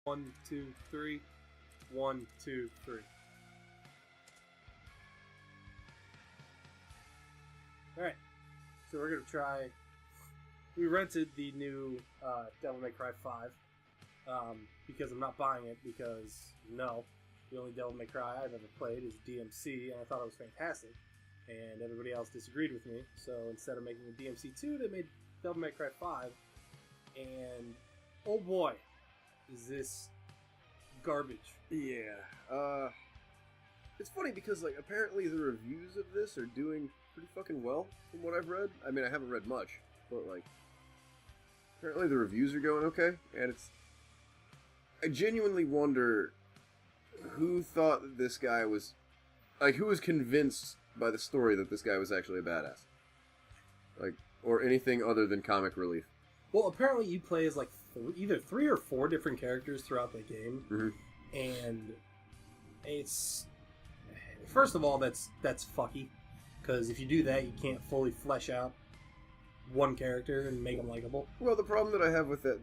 1, 2, 3. 1, 2, 3. Alright, so we're going to try... We rented the new Devil May Cry 5 because I'm not buying it because, no, the only Devil May Cry I've ever played is DMC, and I thought it was fantastic, and everybody else disagreed with me, so instead of making a DMC 2, they made Devil May Cry 5, and oh boy, is this garbage. Yeah, it's funny because, like, apparently the reviews of this are doing pretty fucking well from what I've read. I mean, I haven't read much, but, like, apparently the reviews are going okay, and I genuinely wonder who thought that this guy was, like, who was convinced by the story that this guy was actually a badass. Like, or anything other than comic relief. Well, apparently you play as, like, either 3 or 4 different characters throughout the game, and it's... First of all, that's fucky, because if you do that, you can't fully flesh out one character and make them likable. Well, the problem that I have with that,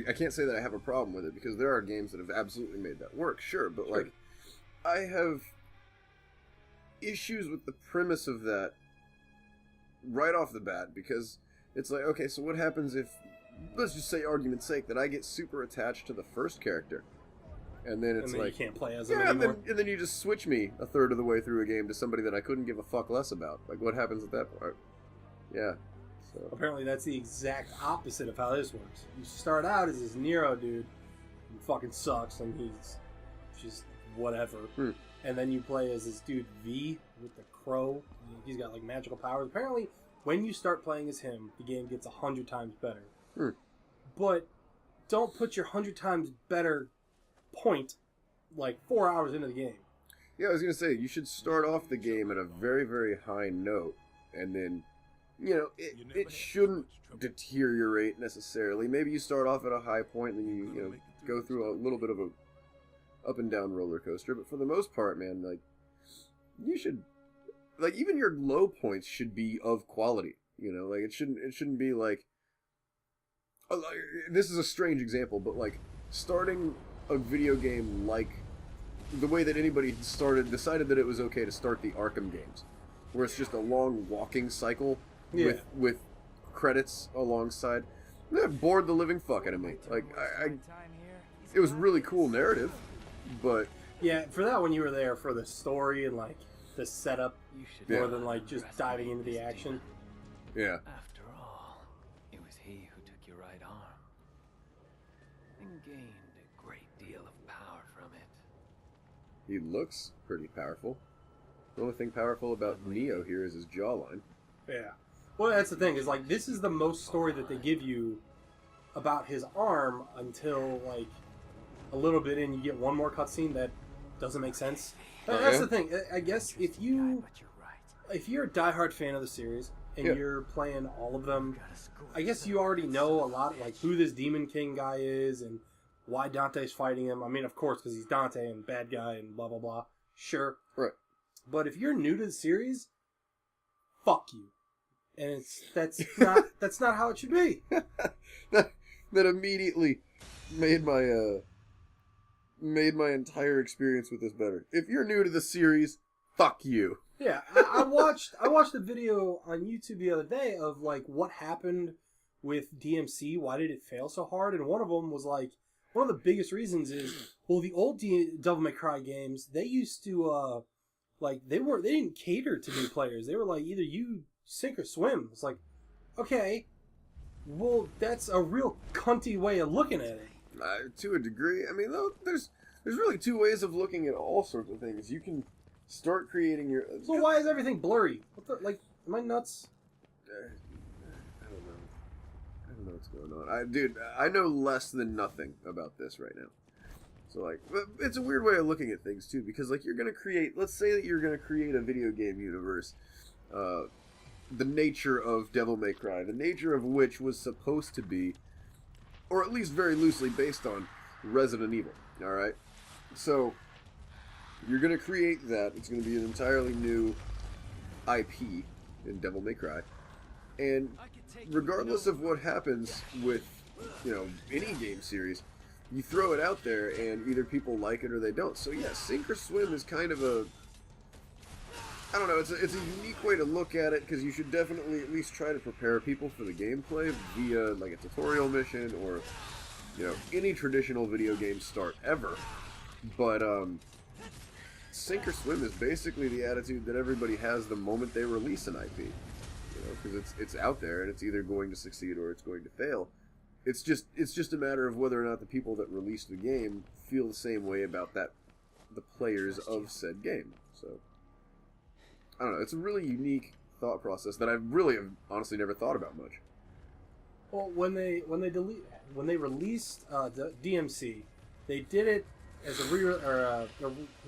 I can't say that I have a problem with it, because there are games that have absolutely made that work, sure, but, like, I have issues with the premise of that right off the bat, because it's like, okay, so what happens if, let's just say, argument's sake, that I get super attached to the first character, and then it's like... you can't play as them anymore. And then you just switch me a third of the way through a game to somebody that I couldn't give a fuck less about. Like, what happens at that part? Yeah. So. Apparently that's the exact opposite of how this works. You start out as this Nero dude who fucking sucks and he's just whatever. And then you play as this dude V with the crow. He's got like magical powers. Apparently when you start playing as him, the game gets 100 times better. But don't put your 100 times better point like 4 hours into the game. Yeah, I was going to say, you should start off the game at a very, very high note, and then, you know, it shouldn't deteriorate necessarily. Maybe you start off at a high point, and then you know, go through a little bit of a up and down roller coaster, but for the most part, man, like, you should, like, even your low points should be of quality, you know, like, it shouldn't be like, this is a strange example, but, like, starting a video game like the way that anybody decided that it was okay to start the Arkham games, where it's just a long walking cycle with credits alongside. That bored the living fuck out of me. Like, it was really cool narrative, but yeah, for that one you were there for the story and like the setup more than like just diving into the action. Yeah. After all, it was he who took your right arm and gained a great deal of power from it. He looks pretty powerful. The only thing powerful about Neo here is his jawline. Yeah. Well, that's the thing, is like, this is the most story that they give you about his arm until, like, a little bit in, you get one more cutscene that doesn't make sense. That's the thing. I guess if you're a diehard fan of the series, and you're playing all of them, I guess you already know a lot, like, who this Demon King guy is, and why Dante's fighting him. I mean, of course, because he's Dante and bad guy and blah, blah, blah. Sure. Right. But if you're new to the series, fuck you. And that's not how it should be. that immediately made my entire experience with this better. If you're new to the series, fuck you. Yeah, I watched a video on YouTube the other day of like what happened with DMC. Why did it fail so hard? And one of them was like, one of the biggest reasons is, well, the old Devil May Cry games, they used to like they didn't cater to new players. They were like, either you sink or swim. It's like, okay, well, that's a real cunty way of looking at it. To a degree. I mean, though, there's really two ways of looking at all sorts of things. You can start creating your... So why is everything blurry? What the, like, am I nuts? I don't know what's going on. Dude, I know less than nothing about this right now. So, like, it's a weird way of looking at things, too, because, like, you're going to create... Let's say that you're going to create a video game universe. The nature of Devil May Cry, the nature of which was supposed to be, or at least very loosely based on, Resident Evil. Alright? So, you're going to create that. It's going to be an entirely new IP in Devil May Cry. And regardless of what happens with, you know, any game series, you throw it out there, and either people like it or they don't. So yeah, sink or swim is kind of a, I don't know, it's a unique way to look at it, because you should definitely at least try to prepare people for the gameplay via like a tutorial mission or, you know, any traditional video game start ever. But sink or swim is basically the attitude that everybody has the moment they release an IP. You know, because it's out there and it's either going to succeed or it's going to fail. It's just a matter of whether or not the people that release the game feel the same way about the players of said game. So I don't know. It's a really unique thought process that I really have honestly never thought about much. Well, when they released DMC, they did it as a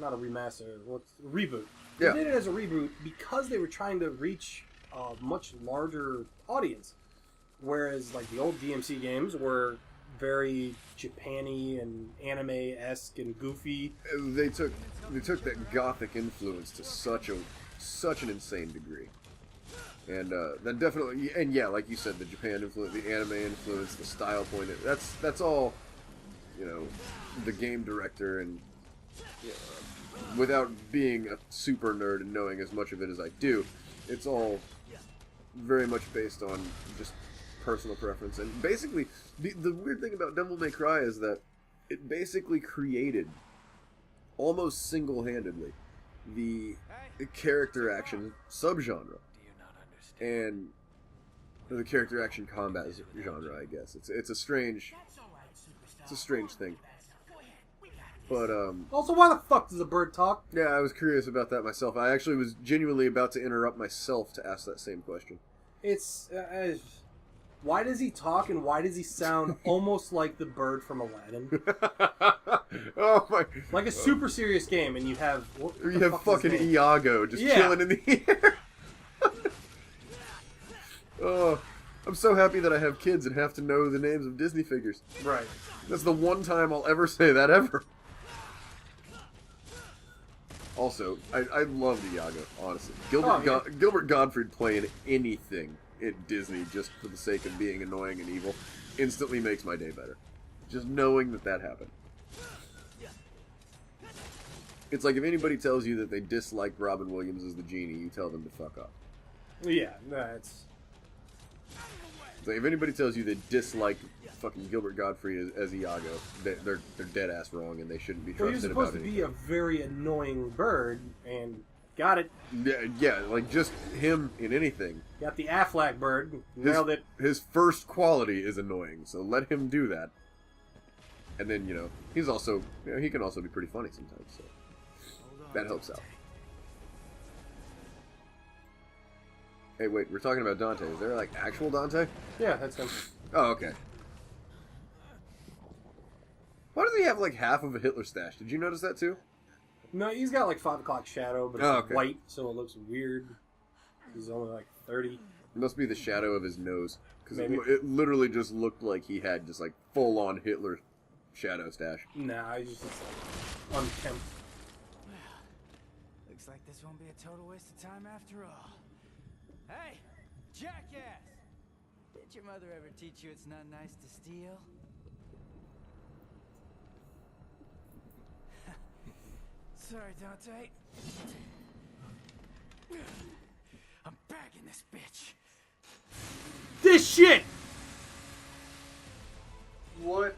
not a remaster, well, it's a reboot. They Yeah. did it as a reboot because they were trying to reach a much larger audience, whereas like the old DMC games were very Japan-y and anime-esque and goofy. They took that gothic influence to such an insane degree. And that definitely, and yeah, like you said, the Japan influence, the anime influence, the style point, that's all, you know, the game director, and you know, without being a super nerd and knowing as much of it as I do, it's all very much based on just personal preference. And basically, the weird thing about Devil May Cry is that it basically created, almost single-handedly, the character action subgenre. Do you not understand? And the character action combat genre, I guess. It's a strange thing. But Also, why the fuck does a bird talk? yeah, I was curious about that myself. I actually was genuinely about to interrupt myself to ask that same question. It's why does he talk and why does he sound almost like the bird from Aladdin? Oh my! Like a super serious game, and you have Fucking his name? Iago just chilling in the air. Oh, I'm so happy that I have kids and have to know the names of Disney figures. Right. That's the one time I'll ever say that ever. Also, I loved Iago, honestly. Gilbert Gottfried playing anything at Disney just for the sake of being annoying and evil instantly makes my day better. Just knowing that happened. It's like if anybody tells you that they dislike Robin Williams as the genie, you tell them to fuck up. Yeah, that's... It's like if anybody tells you they dislike fucking Gilbert Gottfried as Iago, they're dead ass wrong and they shouldn't be Well, trusted you're supposed about to anything. be a very annoying bird, and got it. Yeah, like just him in anything. Got the Affleck bird. Nailed it. His first quality is annoying, so let him do that. And then, you know, he's also, you know, he can also be pretty funny sometimes, so that helps out. Hey, wait, we're talking about Dante. Is there, like, actual Dante? Yeah, that's him. Oh, okay. Why does he have, like, half of a Hitler stash? Did you notice that, too? No, he's got like 5 o'clock shadow, but it's Oh, okay. white, so it looks weird. He's only like 30. It must be the shadow of his nose. Because Maybe. it literally just looked like he had just, like, full-on Hitler shadow stash. Nah, he's just like, unkempt. Looks like this won't be a total waste of time after all. Hey, jackass! Did your mother ever teach you it's not nice to steal? Sorry, Dante. I'm bagging this bitch. This shit! What?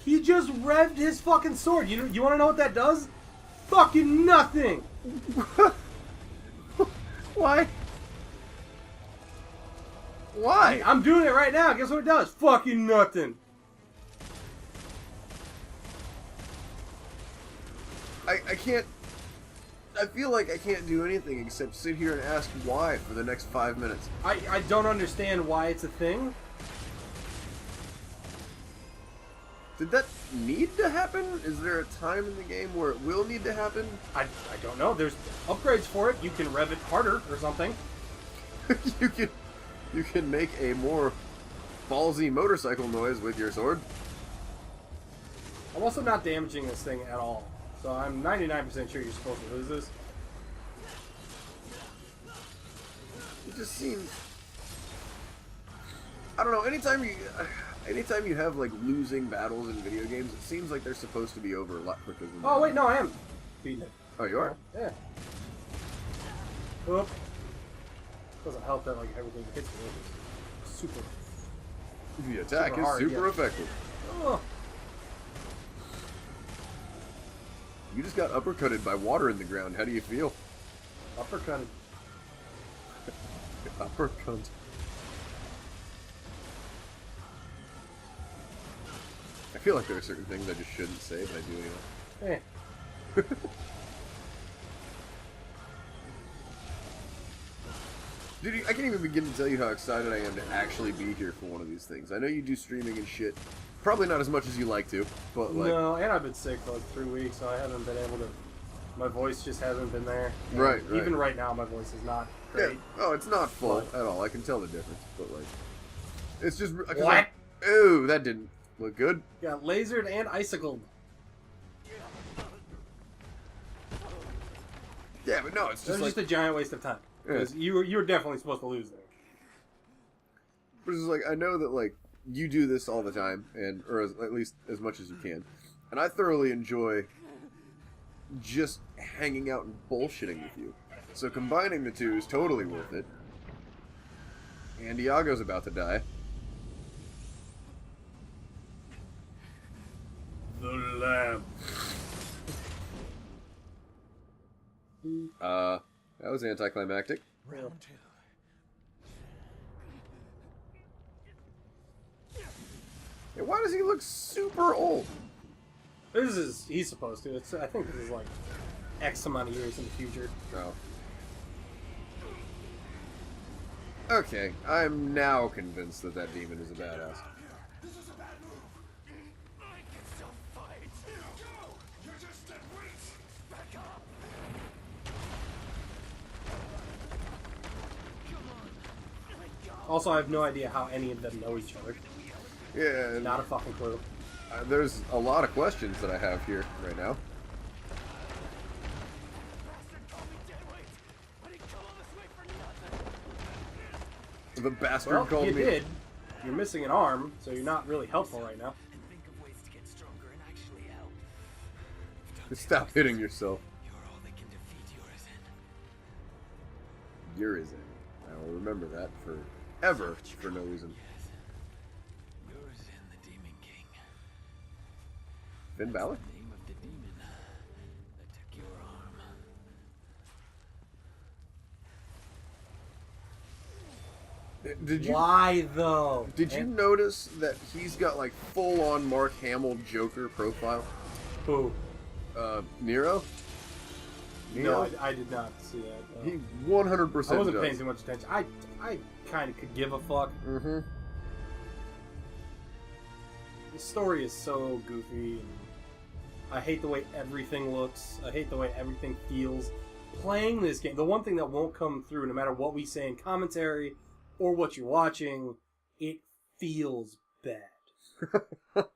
He just revved his fucking sword. You want to know what that does? Fucking nothing! Why? Why? I'm doing it right now. Guess what it does? Fucking nothing. I can't... I feel like I can't do anything except sit here and ask why for the next 5 minutes. I don't understand why it's a thing. Did that need to happen? Is there a time in the game where it will need to happen? I don't know. There's upgrades for it. You can rev it harder or something. You can make a more ballsy motorcycle noise with your sword. I'm also not damaging this thing at all. So I'm 99% sure you're supposed to lose this. It just seems... I don't know, anytime Anytime you have like losing battles in video games, it seems like they're supposed to be over a lot quicker than. Oh wait, no, I am beating it. Oh, you are? Yeah. Whoop. Doesn't help that like everything hits me. It's super. The attack Super is hard, super yeah. effective. Oh. You just got uppercutted by water in the ground. How do you feel? Uppercut. Uppercut. I feel like there are certain things I just shouldn't say, but I do anyway. Eh. Dude, I can't even begin to tell you how excited I am to actually be here for one of these things. I know you do streaming and shit. Probably not as much as you like to, but like... No, and I've been sick for like 3 weeks, so I haven't been able to... My voice just hasn't been there. And Right. Even right now, my voice is not great. Yeah. Oh, it's not full at all. I can tell the difference, but like... It's just... What? Ooh, that didn't look good. Got lasered and icicled. Yeah, but no, it's It just was like... just a giant waste of time. Because you were definitely supposed to lose there. But it's just like, I know that like, you do this all the time, and or at least as much as you can. And I thoroughly enjoy just hanging out and bullshitting with you. So combining the two is totally worth it. And Iago's about to die. The lamb. That was anticlimactic. Round 2. Yeah, why does he look super old? He's supposed to. I think this is like X amount of years in the future. Oh. Okay, I'm now convinced that that demon is a badass. Also, I have no idea how any of them know each other. Yeah, and, Not a fucking clue. there's a lot of questions that I have here right now. The bastard Well, called you me. did. You're missing an arm, so you're not really helpful right now. And think of ways to get stronger and actually help. Stop hitting yourself. You're all that can defeat Urizen. Urizen. I will remember that forever for no reason. Yes. Urizen, the Demon King. Finn Balor? The name of the demon that took your arm. Did you Why though? did you notice that he's got like full on Mark Hamill Joker profile? Who? Nero? No, I did not see that. No. He 100% I wasn't does. paying too much attention. I kind of could give a fuck. Mm-hmm. The story is so goofy. And I hate the way everything looks. I hate the way everything feels. Playing this game, the one thing that won't come through, no matter what we say in commentary or what you're watching, it feels bad.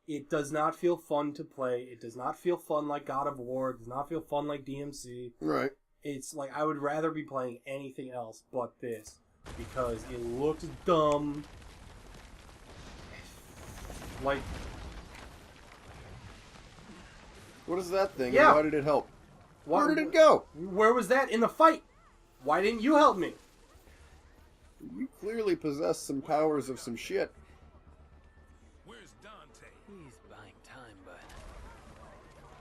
It does not feel fun to play. It does not feel fun like God of War. It does not feel fun like DMC. Right. It's like I would rather be playing anything else but this because it looks dumb. Like, What is that thing? Yeah. And why did it help? what, Where did it go? Where was that in the fight? Why didn't you help me? You clearly possess some powers of some shit. Where's Dante? He's buying time, but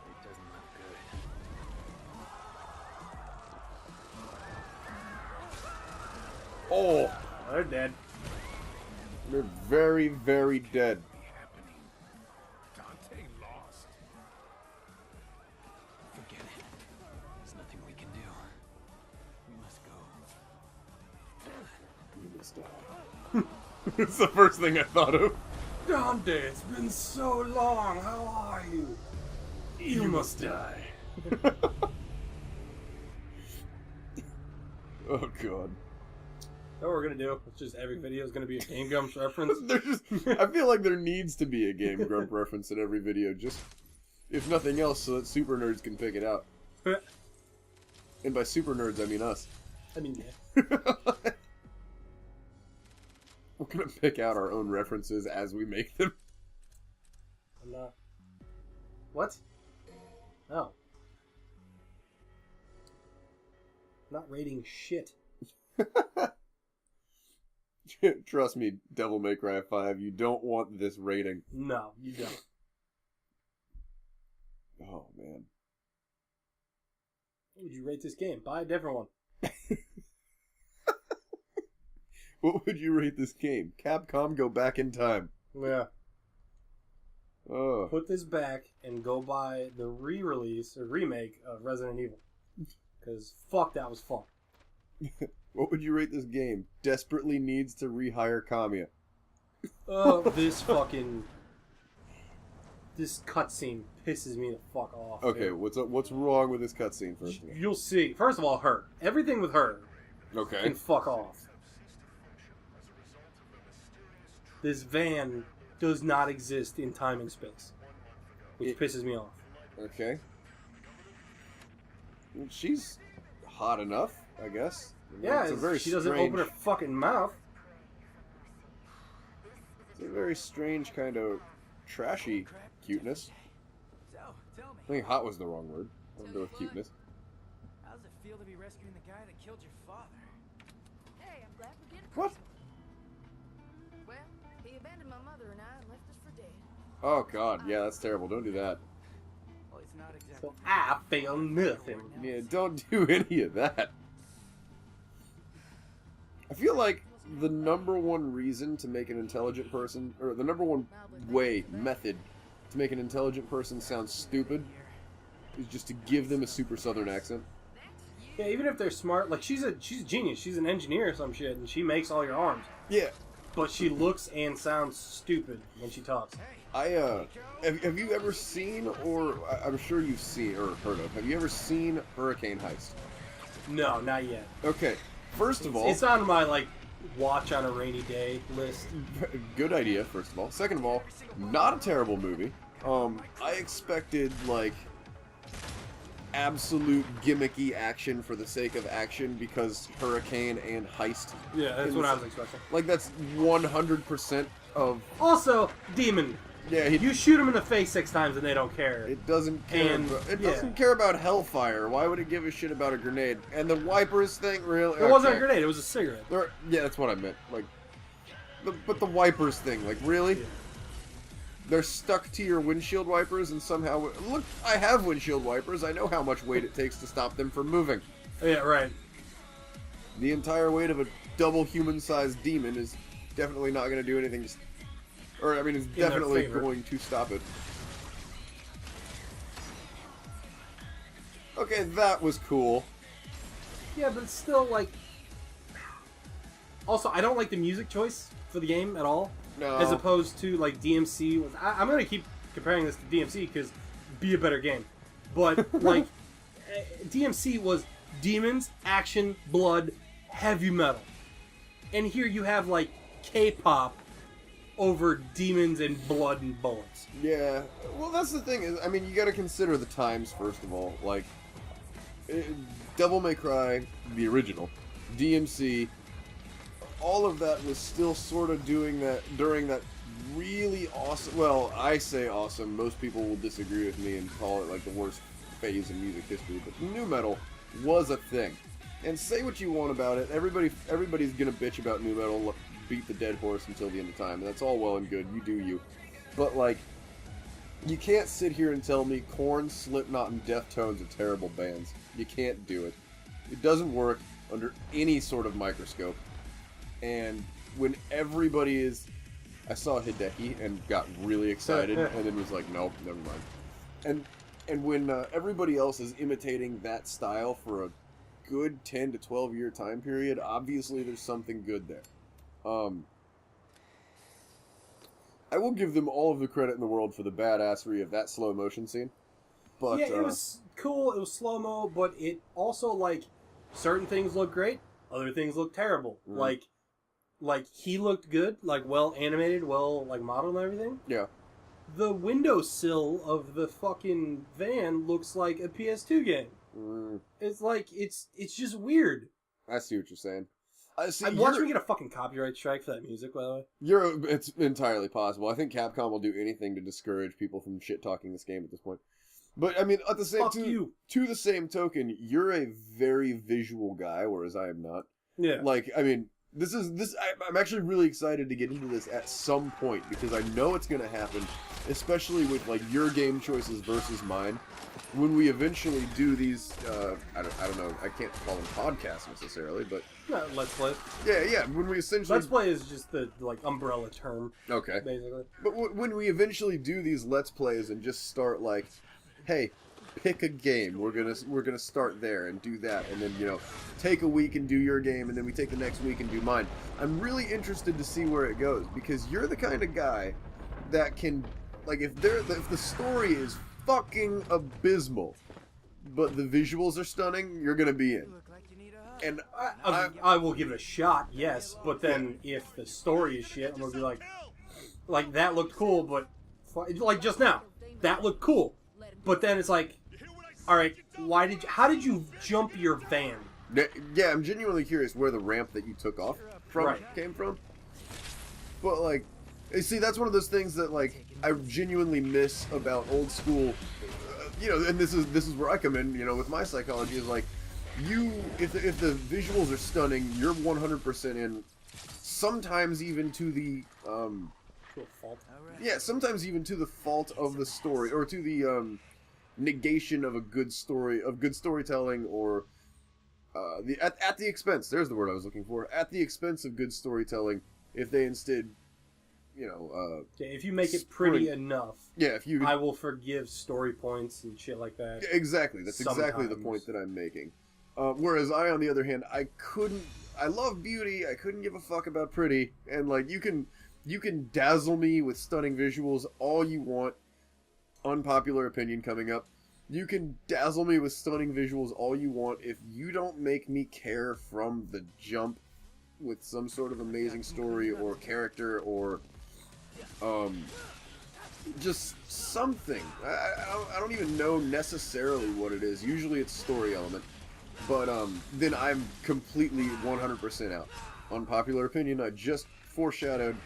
it doesn't look good. Oh, They're dead. they're very, very dead. Happening. Dante lost. Forget it. There's nothing we can do. We must go. It's the first thing I thought of. Dante, it's been so long. How are you? You must die. Oh god. That's what we're gonna do. It's just every video is gonna be a Game Grumps reference. I feel like there needs to be a Game Grump reference in every video, just if nothing else, so that super nerds can pick it out. And by super nerds, I mean us. I mean, yeah. We're gonna pick out our own references as we make them. No. What? Oh. Not rating shit. Trust me, Devil May Cry 5, you don't want this rating. No, you don't. Oh, man. What would you rate this game? Buy a different one. What would you rate this game? Capcom, go back in time. Yeah. Oh. Put this back and go buy the re-release or remake of Resident Evil. Because fuck, that was fun. What would you rate this game? Desperately needs to rehire Kamiya. Oh, this fucking... This cutscene pisses me the fuck off. Okay, dude. what's wrong with this cutscene first of all? You'll see. First of all, her. Everything with her Okay. can fuck off. This van does not exist in time and space. Which pisses me off. Okay. Well, she's hot enough, I guess. I mean, Yeah, it's a very she doesn't strange, open her fucking mouth. It's a very strange kind of trashy cuteness. So, tell me, I think hot was the wrong word. I'll go with cuteness. how does it feel to be rescuing the guy that killed your father? Hey, I'm glad we're getting What? personal. Well, he abandoned my mother and I and left us for dead. Oh god, yeah, that's terrible. Don't do that. Well, it's not exactly. So I feel nothing. Yeah, don't do any of that. I feel like the number one reason to make an intelligent person, or the number one method to make an intelligent person sound stupid is just to give them a super southern accent. Yeah, even if they're smart, like she's a genius. She's an engineer or some shit, and she makes all your arms. Yeah. But she looks and sounds stupid when she talks. Have you ever seen, or I'm sure you've seen or heard of, have you ever seen Hurricane Heist? No, not yet. Okay, first of all, It's on my, like, watch on a rainy day list. good idea, first of all. Second of all, not a terrible movie. I expected, like, absolute gimmicky action for the sake of action because Hurricane and Heist. Yeah, that's what I was expecting. Like, that's 100% of... Also, demon. Yeah, You shoot them in the face 6 times and they don't care. It doesn't care. And, It yeah. doesn't care about hellfire. Why would it give a shit about a grenade? And the wipers thing, really? It wasn't a Okay. grenade, it was a cigarette. Yeah, that's what I meant. Like, but the wipers thing, like, really? Yeah. They're stuck to your windshield wipers, and somehow, look, I have windshield wipers. I know how much weight it takes to stop them from moving. Yeah, right. The entire weight of a double human-sized demon is definitely not going to do anything. Or, I mean, it's their definitely favor. going to stop it. Okay, that was cool. Yeah, but it's still, like... Also, I don't like the music choice for the game at all. No. As opposed to, like, DMC. I'm going to keep comparing this to DMC because be a better game. But, like, DMC was demons, action, blood, heavy metal. And here you have, like, K-pop over demons and blood and bullets. Yeah, well, that's the thing is, I mean, you got to consider the times first of all. Like, Devil May Cry, the original, DMC, all of that was still sort of doing that during that really awesome. Well, I say awesome. Most people will disagree with me and call it like the worst phase in music history. But nu metal was a thing, and say what you want about it. Everybody's gonna bitch about nu metal. Beat the dead horse until the end of time, and that's all well and good. You do you, but like, you can't sit here and tell me Korn, Slipknot, and Deftones are terrible bands. You can't do it. It doesn't work under any sort of microscope. And when everybody is, I saw Hideki and got really excited, and then was like, nope, never mind. And when everybody else is imitating that style for a good 10 to 12 year time period, obviously there's something good there. I will give them all of the credit in the world for the badassery of that slow motion scene. But yeah, it was cool. It was slow-mo, but it also, like, certain things look great, other things look terrible. Mhm. Like he looked good, like, well animated, well, like, modeled and everything. Yeah. The windowsill of the fucking van looks like a PS2 game. Mm, It's like, it's just weird. I see what you're saying. Watch me get a fucking copyright strike for that music, by the way. It's entirely possible. I think Capcom will do anything to discourage people from shit talking this game at this point. But I mean, at the same to the same token, you're a very visual guy, whereas I am not. Yeah. Like, I mean, I'm actually really excited to get into this at some point because I know it's going to happen, especially with like your game choices versus mine. When we eventually do these, I don't know, I can't call them podcasts necessarily, but Let's Play. yeah. When we essentially Let's Play is just the like umbrella term. Okay. Basically. But when we eventually do these Let's Plays and just start like, hey, pick a game. We're gonna start there and do that, and then take a week and do your game, and then we take the next week and do mine. I'm really interested to see where it goes because you're the kind of guy that can, like, if the story is fucking abysmal, but the visuals are stunning, you're gonna be in. And I will give it a shot, yes, but then if the story is shit, I'm gonna be like that looked cool, but like just now, that looked cool, but then it's like, all right, how did you jump your van? Yeah, I'm genuinely curious where the ramp that you took off from came from. But like, see, that's one of those things that like I genuinely miss about old school. And this is where I come in. With my psychology is like, if the visuals are stunning, you're 100% in. Sometimes even to the sometimes even to the fault of the story, or to the negation of a good story, of good storytelling, or at the expense. There's the word I was looking for. At the expense of good storytelling, if they instead, if you make it pretty enough, I will forgive story points and shit like that. Exactly, that's exactly the point that I'm making. Whereas I, on the other hand, I love beauty. I couldn't give a fuck about pretty, and like you can dazzle me with stunning visuals all you want. Unpopular opinion coming up. You can dazzle me with stunning visuals all you want if you don't make me care from the jump with some sort of amazing story or character or just something. I don't even know necessarily what it is. Usually it's story element. But then I'm completely 100% out. Unpopular opinion, I just foreshadowed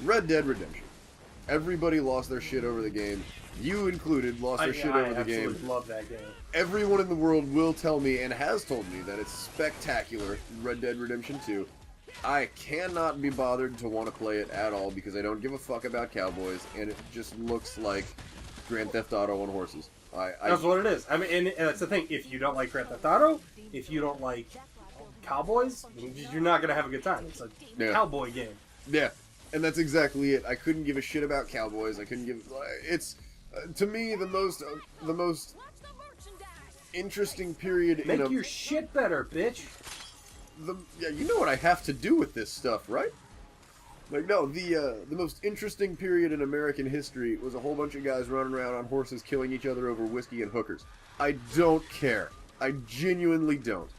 Red Dead Redemption. Everybody lost their shit over the game. You included lost their shit over the game. I absolutely love that game. Everyone in the world will tell me, and has told me, that it's spectacular, Red Dead Redemption 2. I cannot be bothered to want to play it at all because I don't give a fuck about cowboys, and it just looks like Grand Theft Auto on horses. That's what it is. I mean, and that's the thing. If you don't like Grand Theft Auto, if you don't like cowboys, you're not going to have a good time. It's a cowboy game. Yeah, and that's exactly it. I couldn't give a shit about cowboys. I couldn't give... It's... to me, the most interesting period. Make your shit better, bitch. You know what I have to do with this stuff, right? Like, no, the most interesting period in American history was a whole bunch of guys running around on horses, killing each other over whiskey and hookers. I don't care. I genuinely don't.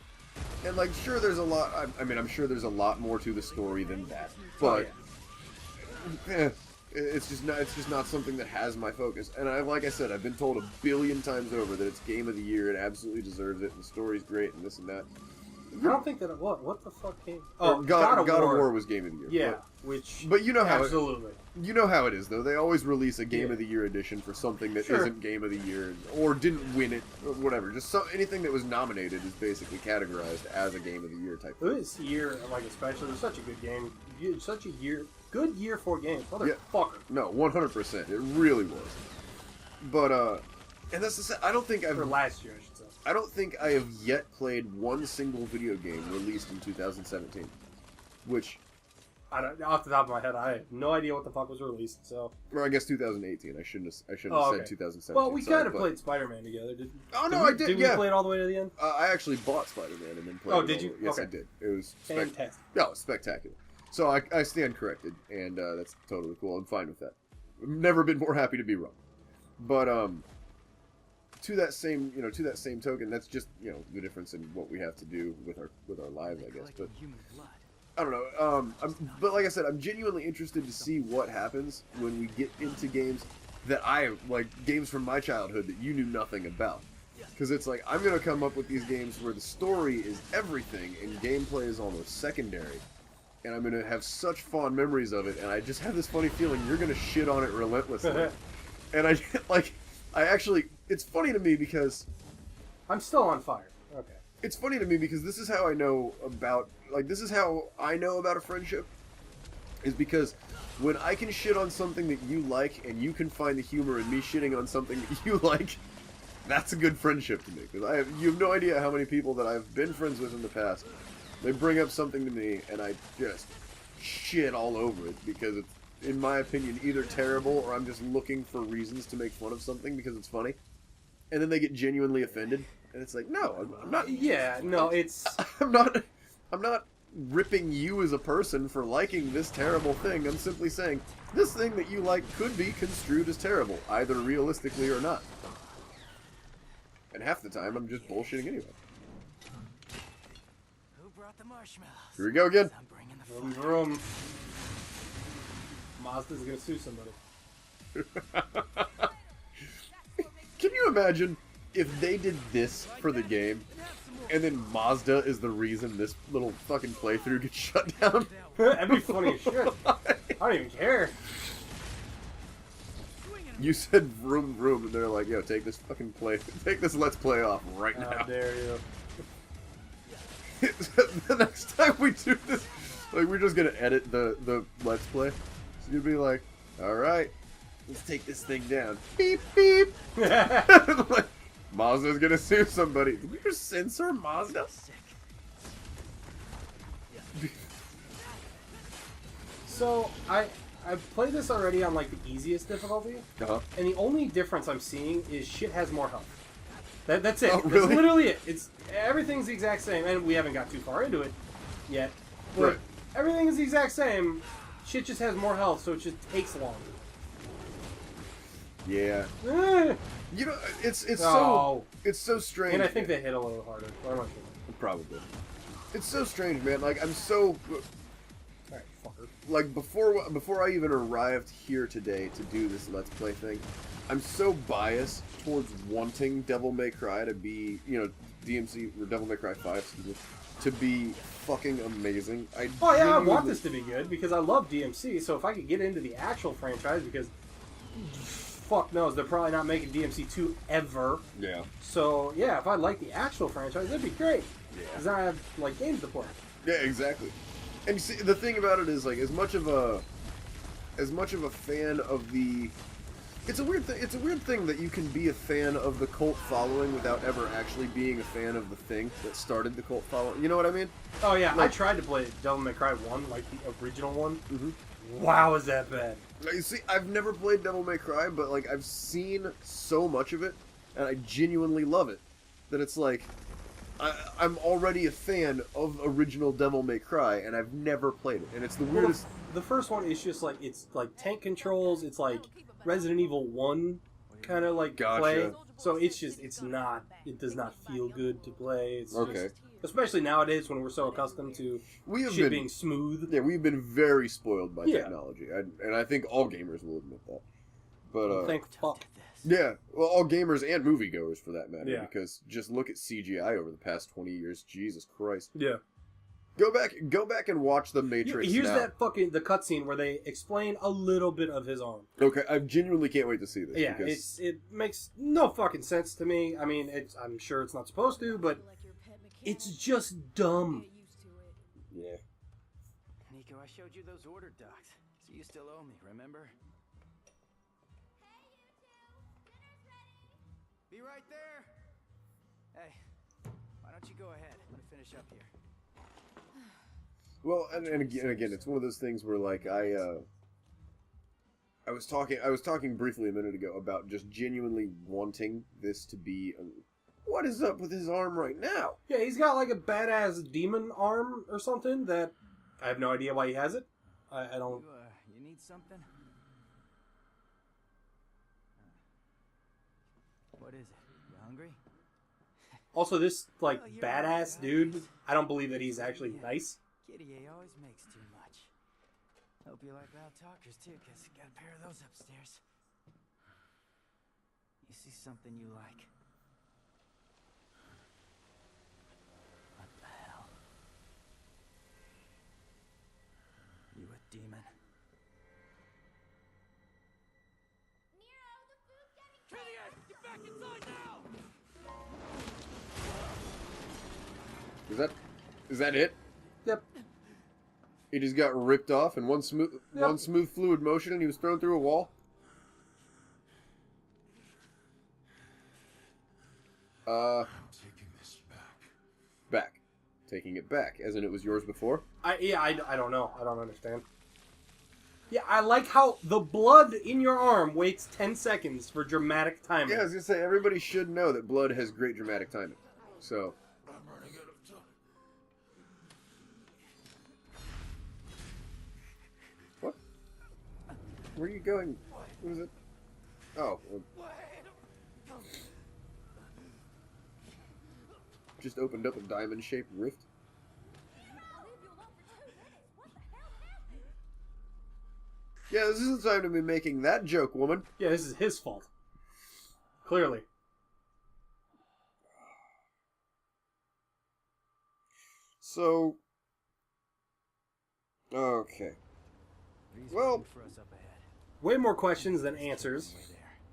And like, sure, there's a lot. I mean, I'm sure there's a lot more to the story than that, but. It's just not something that has my focus. And like I said, I've been told 1 billion times over that it's game of the year. It absolutely deserves it. And the story's great and this and that. I don't think that it was. What the fuck came? Oh, God of War was game of the year. Yeah, but you know how absolutely. You know how it is though. They always release a game of the year edition for something that isn't game of the year or didn't win it or whatever. Just anything that was nominated is basically categorized as a game of the year type. This year, like especially, it was such a good game. Such a good year for games, motherfucker. No, 100%. It really was. But and that's I don't think I've... For last year, I should say. I don't think I have yet played one single video game released in 2017. Which... off the top of my head, I have no idea what the fuck was released, so... Or I guess 2018. I shouldn't have said 2017. Well, we kind of played Spider-Man together, didn't we? Oh, no, I did, Did we play it all the way to the end? I actually bought Spider-Man and then played it. Oh, did you? Yes, I did. It was... Fantastic. No, spectacular. So I stand corrected, and that's totally cool. I'm fine with that. I've never been more happy to be wrong. But to that same token, that's just the difference in what we have to do with our lives, I guess. But I don't know. But like I said, I'm genuinely interested to see what happens when we get into games that games from my childhood that you knew nothing about. Because it's like, I'm going to come up with these games where the story is everything and gameplay is almost secondary. And I'm going to have such fond memories of it, and I just have this funny feeling you're going to shit on it relentlessly. And it's funny to me because... I'm still on fire. Okay. It's funny to me because this is how I know about a friendship. Is because when I can shit on something that you like, and you can find the humor in me shitting on something that you like, that's a good friendship to me. Because you have no idea how many people that I've been friends with in the past, they bring up something to me, and I just shit all over it because it's, in my opinion, either terrible or I'm just looking for reasons to make fun of something because it's funny. And then they get genuinely offended, and it's like, no, I'm not. Yeah, no, it's. I'm not ripping you as a person for liking this terrible thing. I'm simply saying this thing that you like could be construed as terrible, either realistically or not. And half the time, I'm just bullshitting anyway. Who brought the marshmallows? Here we go again. I'm bringing the Vroom, fire. vroom. Mazda's gonna sue somebody. Can you imagine if they did this for the game, and then Mazda is the reason this little fucking playthrough gets shut down? That'd be funny as shit. I don't even care. You said vroom vroom, and they're like, yo, take this let's play off right now. How dare you. The next time we do this, like, we're just gonna edit the let's play. So you'd be like, alright, let's take this thing down. Beep, beep. Like, Mazda's gonna sue somebody. Did we just censor Mazda? So, I've played this already on, like, the easiest difficulty. Uh-huh. And the only difference I'm seeing is shit has more health. That's it. Oh, really? That's literally it. Everything's the exact same, and we haven't got too far into it yet. But Right. everything is the exact same. Shit just has more health, so it just takes longer. Yeah. Eh. You know, it's Oh. so strange. And I think they hit a little harder. But I'm not sure. Probably. It's so strange, man. Like, I'm so... Alright, fucker. Like, before I even arrived here today to do this Let's Play thing, I'm so biased towards wanting Devil May Cry to be, you know, DMC, or Devil May Cry 5, excuse me, to be fucking amazing. Oh yeah, I genuinely- want this to be good because I love DMC. So if I could get into the actual franchise, because fuck knows they're probably not making DMC 2 ever. Yeah. So yeah, if I like the actual franchise, that'd be great. Yeah. Because then I have like games to play. Yeah, exactly. And you see, the thing about it is, like, as much of a fan of the... It's a weird thing that you can be a fan of the cult following without ever actually being a fan of the thing that started the cult following. You know what I mean? Oh yeah, Like- I tried to play Devil May Cry 1, like the original one. Mm-hmm. Wow, is that bad? Like, you see, I've never played Devil May Cry, but, like, I've seen so much of it, and I genuinely love it. That it's like, I'm already a fan of original Devil May Cry, and I've never played it. And it's the Well, weirdest... the first one is just like, it's like tank controls, it's like Resident Evil 1 kind of like Gotcha. play. So it does not feel good to play. It's Okay. just, especially nowadays when we're so accustomed to We have shit been... being smooth. Yeah, we've been very spoiled by Yeah. technology, and I think all gamers will admit that. But Thank fuck. yeah, well, all gamers and moviegoers for that matter, Yeah. because just look at CGI over the past 20 years. Jesus Christ! Yeah. Go back and watch the Matrix. Here's now. that fucking the cutscene where they explain a little bit of his arm. Okay, I genuinely can't wait to see this. Yeah, because... it makes no fucking sense to me. I mean, I'm sure it's not supposed to, but it's just dumb. yeah. Nico, I showed you those order docs, so you still owe me, remember? Be right there. Hey, why don't you go ahead? I'm gonna finish up here. Well, and again, it's one of those things where, like, I was talking briefly a minute ago about just genuinely wanting this to be. What is up with his arm right now? Yeah, he's got like a badass demon arm or something that I have no idea why he has it. I don't. You need something? What is it? You hungry? Also, this like Oh, you're badass right. dude, I don't believe that he's actually nice. Kitty A always makes too much. Hope you like loud talkers too, cause got a pair of those upstairs. You see something you like? Is that it? Yep. He just got ripped off in one smooth fluid motion, and he was thrown through a wall. I'm taking this Back. Taking it back, as in it was yours before? I don't know. I don't understand. Yeah, I like how the blood in your arm waits 10 seconds for dramatic timing. Yeah, I was gonna say, everybody should know that blood has great dramatic timing. So... I'm running out of time. What? Where are you going? What is it? Oh. Just opened up a diamond-shaped rift. Yeah, this isn't time to be making that joke, woman. Yeah, this is his fault. Clearly. So... Okay. Well... Way more questions than answers.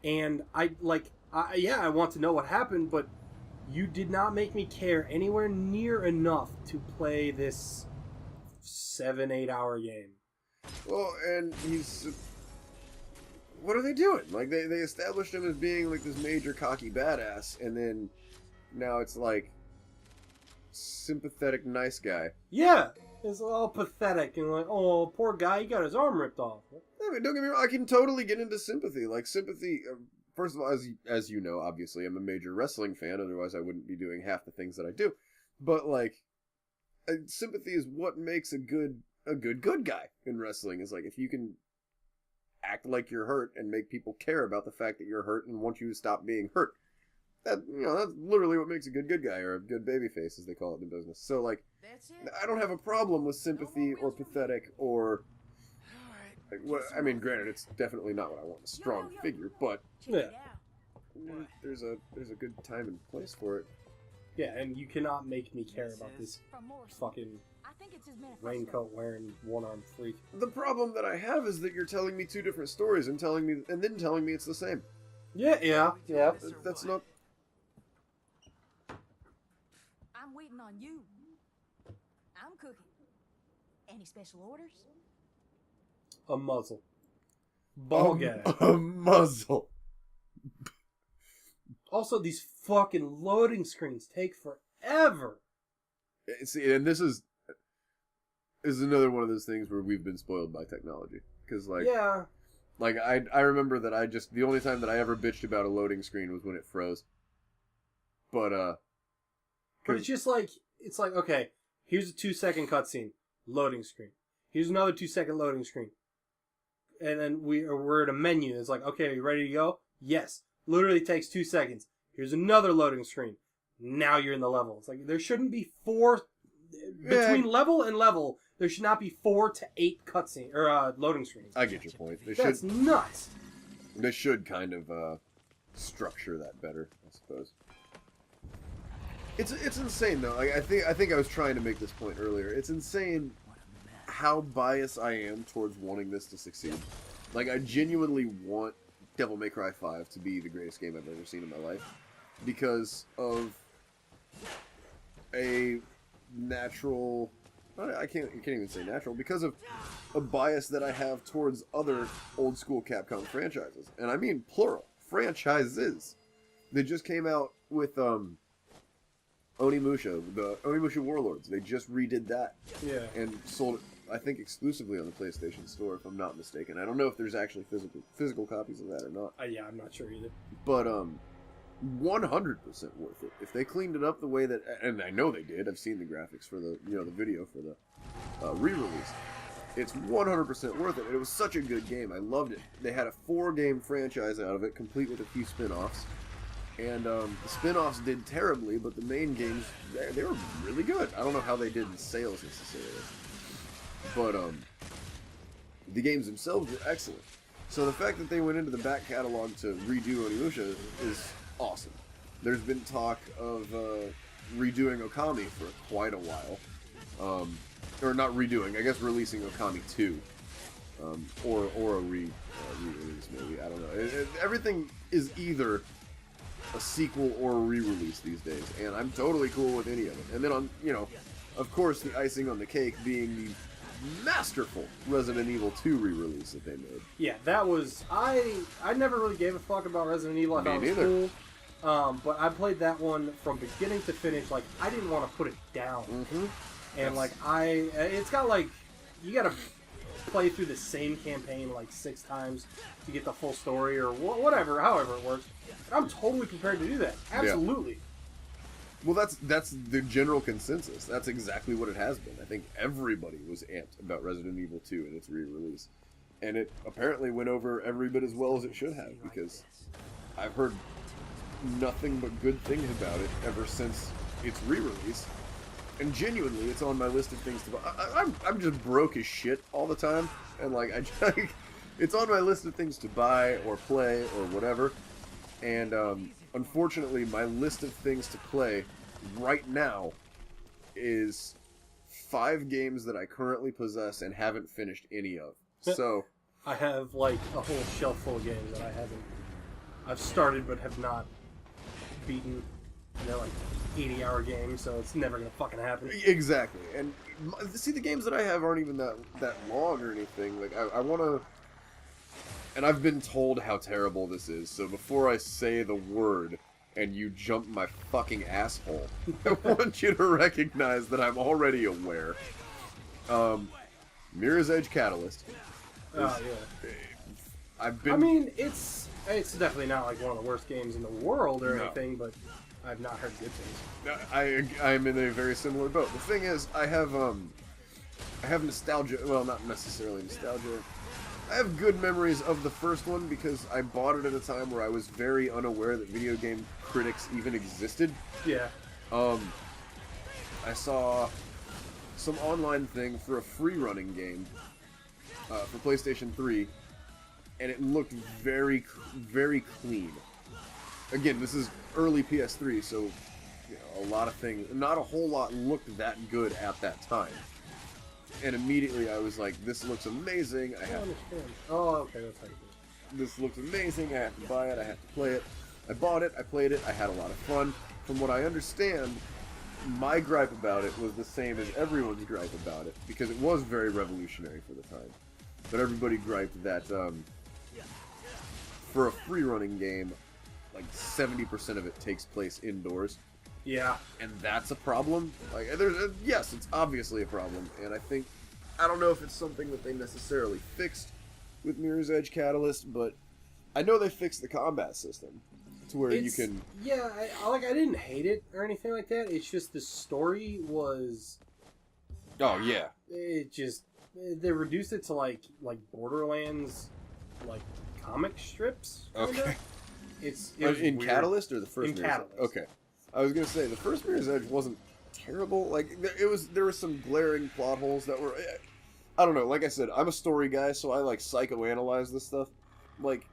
And I want to know what happened, but you did not make me care anywhere near enough to play this 7-8 hour game. Well, and he's... What are they doing? Like, they established him as being, like, this major cocky badass, and then now it's, like, sympathetic nice guy. Yeah! It's all pathetic, and like, oh, poor guy, he got his arm ripped off. I mean, don't get me wrong, I can totally get into sympathy. Like, sympathy... First of all, as you know, obviously, I'm a major wrestling fan, otherwise I wouldn't be doing half the things that I do. But, like, sympathy is what makes a good guy in wrestling. Is like, if you can act like you're hurt and make people care about the fact that you're hurt and want you to stop being hurt. That's literally what makes a good guy, or a good babyface, as they call it in the business. So, like, That's it. I don't have a problem with sympathy or pathetic or... Like, I mean, granted, it's definitely not what I want in a strong figure, but Check it out. there's a good time and place for it. Yeah, and you cannot make me care about this From Morrison. fucking I think it's his manifesto. raincoat wearing one-armed freak. The problem that I have is that you're telling me two different stories and then telling me it's the same. Yeah. That's not... I'm waiting on you. I'm cooking. Any special orders? A muzzle. Ball gag. A muzzle. Also, these fucking loading screens take forever. See, and this is another one of those things where we've been spoiled by technology. Because, like... Yeah. Like, I remember that the only time that I ever bitched about a loading screen was when it froze. But it's just like, okay, here's a 2-second cutscene. Loading screen. Here's another 2-second loading screen. And then we're at a menu. It's like, okay, are you ready to go? Yes. Literally takes 2 seconds. Here's another loading screen. Now you're in the level. It's like, there shouldn't be between level and level, there should not be 4 to 8 cutscene or loading screens. I get your point. That's nuts. They should kind of structure that better, I suppose. It's insane though. Like, I think I was trying to make this point earlier. It's insane how biased I am towards wanting this to succeed. Like, I genuinely want Devil May Cry 5 to be the greatest game I've ever seen in my life because of a natural... I can't even say natural, because of a bias that I have towards other old school Capcom franchises. And I mean plural. Franchises. They just came out with Onimusha, the Onimusha Warlords. They just redid that. Yeah. And sold it, I think, exclusively on the PlayStation Store, if I'm not mistaken. I don't know if there's actually physical copies of that or not. Yeah, I'm not sure either. But 100% worth it. If they cleaned it up the way that, and I know they did. I've seen the graphics for the the video for the re-release. It's 100% worth it. It was such a good game. I loved it. They had a 4-game franchise out of it, complete with a few spin-offs. And the spin-offs did terribly, but the main games, they were really good. I don't know how they did in sales necessarily. But the games themselves were excellent. So the fact that they went into the back catalog to redo Onimusha is awesome. There's been talk of redoing Okami for quite a while. Or not redoing, I guess releasing Okami 2. Or a re-release maybe, I don't know. Everything is either a sequel or a re-release these days, and I'm totally cool with any of it. And then on, of course, the icing on the cake being the masterful Resident Evil 2 re-release that they made. Yeah, that was... I never really gave a fuck about Resident Evil. I thought it was cool. But I played that one from beginning to finish. Like, I didn't want to put it down. Mm-hmm. And, it's got, like... You gotta play through the same campaign, like, 6 times to get the full story or whatever, however it works. I'm totally prepared to do that. Absolutely. Yeah. Well, that's the general consensus. That's exactly what it has been. I think everybody was amped about Resident Evil 2 and its re-release. And it apparently went over every bit as well as it should have, because I've heard nothing but good things about it ever since its re-release. And genuinely, it's on my list of things to buy. I'm just broke as shit all the time, and it's on my list of things to buy or play or whatever. And unfortunately, my list of things to play right now is 5 games that I currently possess and haven't finished any of. So I have, like, a whole shelf full of games that I've started but have not beaten. They're like 80-hour games, so it's never gonna fucking happen. Exactly. And see, the games that I have aren't even that long or anything. Like, I want to... And I've been told how terrible this is, so before I say the word and you jump my fucking asshole, I want you to recognize that I'm already aware. Mirror's Edge Catalyst. Oh, yeah. I've been... I mean, it's definitely not like one of the worst games in the world or anything, but I've not heard good things. I'm in a very similar boat. The thing is, I have nostalgia. Well, not necessarily nostalgia. I have good memories of the first one because I bought it at a time where I was very unaware that video game critics even existed. Yeah. I saw some online thing for a free running game for PlayStation 3, and it looked very, very clean. Again, this is early PS3, so a lot of things, not a whole lot looked that good at that time. And immediately I was like, this looks amazing, I have to... Oh, okay, that's how you do it. This looks amazing, I have to buy it, I have to play it. I bought it, I played it, I had a lot of fun. From what I understand, my gripe about it was the same as everyone's gripe about it, because it was very revolutionary for the time. But everybody griped that, for a free-running game, like 70% of it takes place indoors. Yeah. And that's a problem. Like, yes, it's obviously a problem, and I don't know if it's something that they necessarily fixed with Mirror's Edge Catalyst, but I know they fixed the combat system to where you can... Yeah, I didn't hate it or anything like that. It's just the story was... Oh, yeah. It just... They reduced it to, like Borderlands, like, comic strips, kinda. Okay. It was in weird. Catalyst or the first In Mirror's Edge? Catalyst. Okay. I was gonna say, the first Mirror's Edge wasn't terrible. Like, there were some glaring plot holes that were... I don't know, like I said, I'm a story guy, so I, like, psychoanalyze this stuff. Like,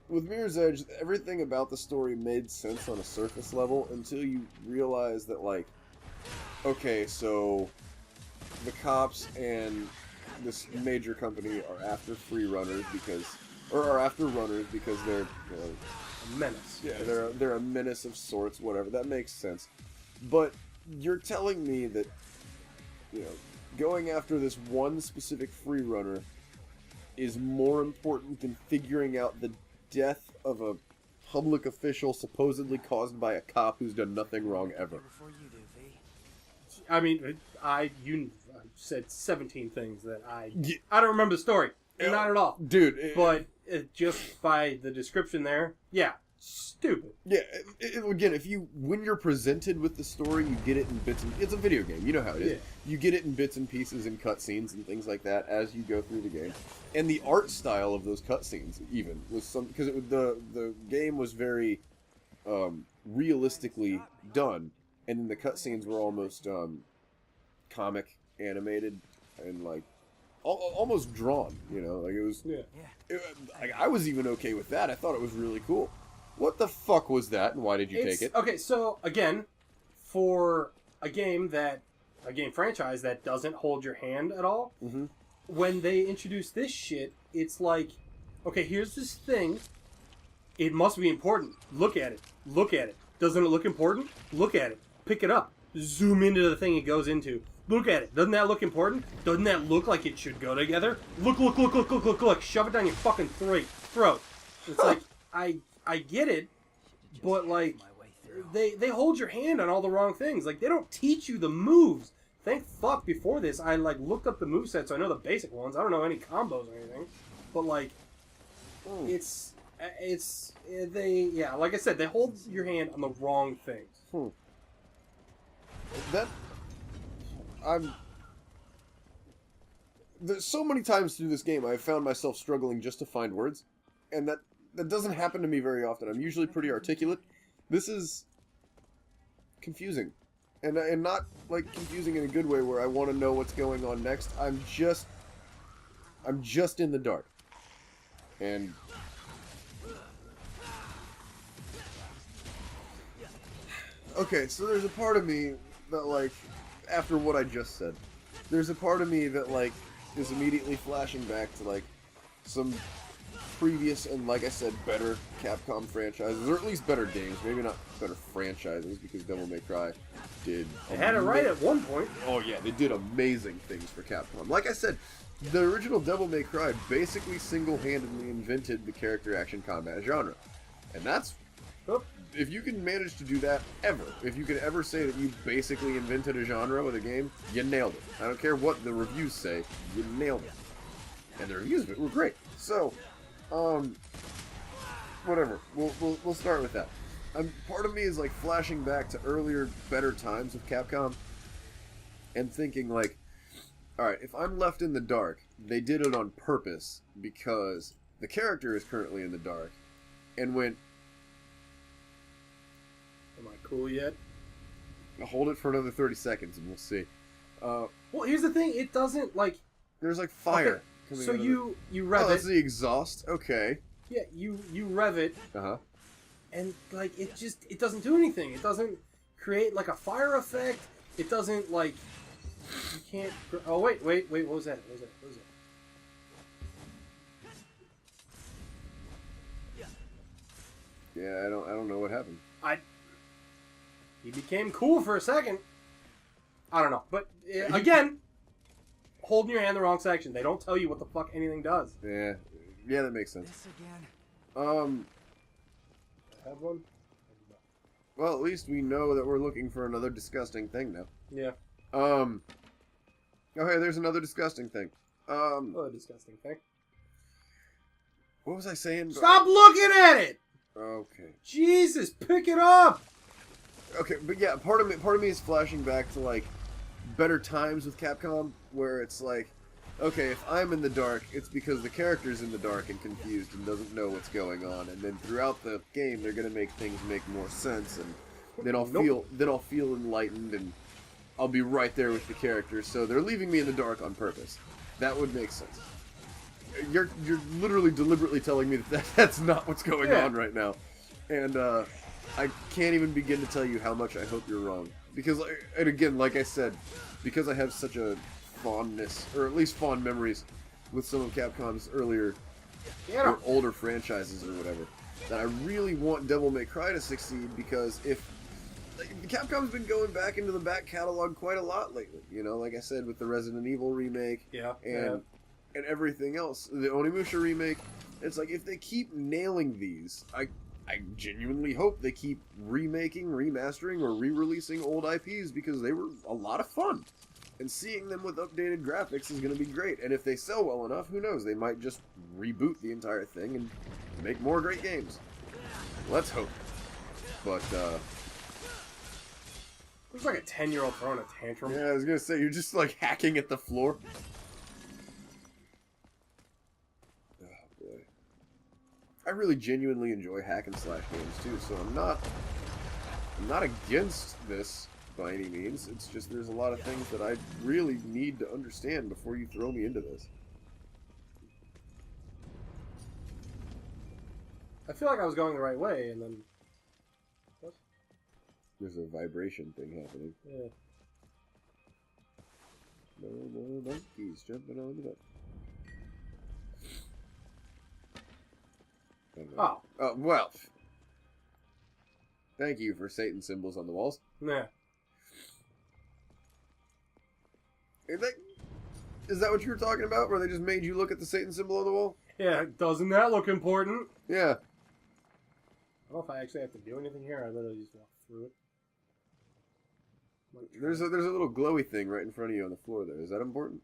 with Mirror's Edge, everything about the story made sense on a surface level until you realize that, like, okay, so the cops and this major company are after free runners because... Or are after runners because they're... A menace. Yeah, they're a menace of sorts, whatever. That makes sense. But you're telling me that, going after this one specific free runner is more important than figuring out the death of a public official supposedly caused by a cop who's done nothing wrong ever. I mean, you said 17 things that I don't remember the story. Not at all. Dude. But just by the description there, yeah, stupid. Yeah, again, when you're presented with the story, you get it in bits and... It's a video game, you know how it is. Yeah. You get it in bits and pieces and cutscenes and things like that as you go through the game. And the art style of those cutscenes, even, was some... Because the game was very realistically done, and then the cutscenes were almost comic animated and, like, almost drawn, like it was... Yeah. I was even okay with that. I thought it was really cool. What the fuck was that, and why did you take it? Okay, so, again, for a game franchise that doesn't hold your hand at all, when they introduce this shit, it's like, okay, here's this thing, It must be important. Look at it. Look at it. Doesn't it look important? Look at it. Pick it up. Zoom into the thing it goes into. Look at it. Doesn't that look important? Doesn't that look like it should go together? Look, look, look, look, look, look, look. Shove it down your fucking throat. It's like, I get it, but like, they hold your hand on all the wrong things. Like, they don't teach you the moves. Thank fuck before this, I like looked up the moveset, so I know the basic ones. I don't know any combos or anything. But like, like I said, they hold your hand on the wrong things. There's so many times through this game I've found myself struggling just to find words, and that doesn't happen to me very often. I'm usually pretty articulate. This is confusing, and not like confusing in a good way where I want to know what's going on next. I'm just in the dark, and okay, so there's a part of me that, like, after what I just said, there's a part of me that, like, is immediately flashing back to, like, some previous and, like I said, better Capcom franchises, or at least better games. Maybe not better franchises, because Devil May Cry did... They had it right at one point. Oh, yeah, they did amazing things for Capcom. Like I said, the original Devil May Cry basically single-handedly invented the character action combat genre. And that's... If you can manage to do that ever, if you can ever say that you basically invented a genre with a game, you nailed it. I don't care what the reviews say, you nailed it. And the reviews of it were great. So, whatever. We'll start with that. Part of me is like flashing back to earlier, better times with Capcom, and thinking like, alright, if I'm left in the dark, they did it on purpose because the character is currently in the dark, and went, am I cool yet? hold it for another 30 seconds and we'll see. Well, here's the thing. It doesn't, like... There's, like, fire. Okay. So you rev it. Oh, that's the exhaust? Okay. Yeah, you rev it. Uh-huh. And, like, it doesn't do anything. It doesn't create, like, a fire effect. It doesn't, like... You can't... Oh, wait. What was that? What was it? Yeah, I don't know what happened. He became cool for a second. I don't know. But, again, holding your hand in the wrong section. They don't tell you what the fuck anything does. Yeah, that makes sense. This again. Have one? Well, at least we know that we're looking for another disgusting thing now. Yeah. Oh, hey, there's another disgusting thing. Oh, disgusting thing. What was I saying? Stop looking at it! Okay. Jesus, pick it up! Okay, but yeah, part of me is flashing back to, like, better times with Capcom, where it's like, okay, if I'm in the dark, it's because the character's in the dark and confused and doesn't know what's going on, and then throughout the game, they're gonna make things make more sense, and then I'll feel enlightened, and I'll be right there with the characters. So they're leaving me in the dark on purpose. That would make sense. You're literally deliberately telling me that that's not what's going on right now, and I can't even begin to tell you how much I hope you're wrong. Because, and again, like I said, because I have such a fondness, or at least fond memories, with some of Capcom's earlier or older franchises or whatever, that I really want Devil May Cry to succeed, because if... Capcom's been going back into the back catalog quite a lot lately, you know, like I said, with the Resident Evil remake, and everything else. The Onimusha remake, it's like, if they keep nailing these, I genuinely hope they keep remaking, remastering, or re-releasing old IPs, because they were a lot of fun. And seeing them with updated graphics is going to be great. And if they sell well enough, who knows, they might just reboot the entire thing and make more great games. Let's hope. But, Looks like a 10-year-old throwing a tantrum. yeah, I was going to say, you're just, like, hacking at the floor. Oh, boy. I really genuinely enjoy hack and slash games, too, so I'm not against this by any means. It's just there's a lot of things that I really need to understand before you throw me into this. I feel like I was going the right way, and then... What? There's a vibration thing happening. Yeah. No more monkeys jumping on the bed. Oh. Well. Thank you for Satan symbols on the walls. Yeah. Is that what you were talking about? Where they just made you look at the Satan symbol on the wall? Yeah, doesn't that look important? Yeah. I don't know if I actually have to do anything here. I literally just walk through it. There's a little glowy thing right in front of you on the floor there. Is that important?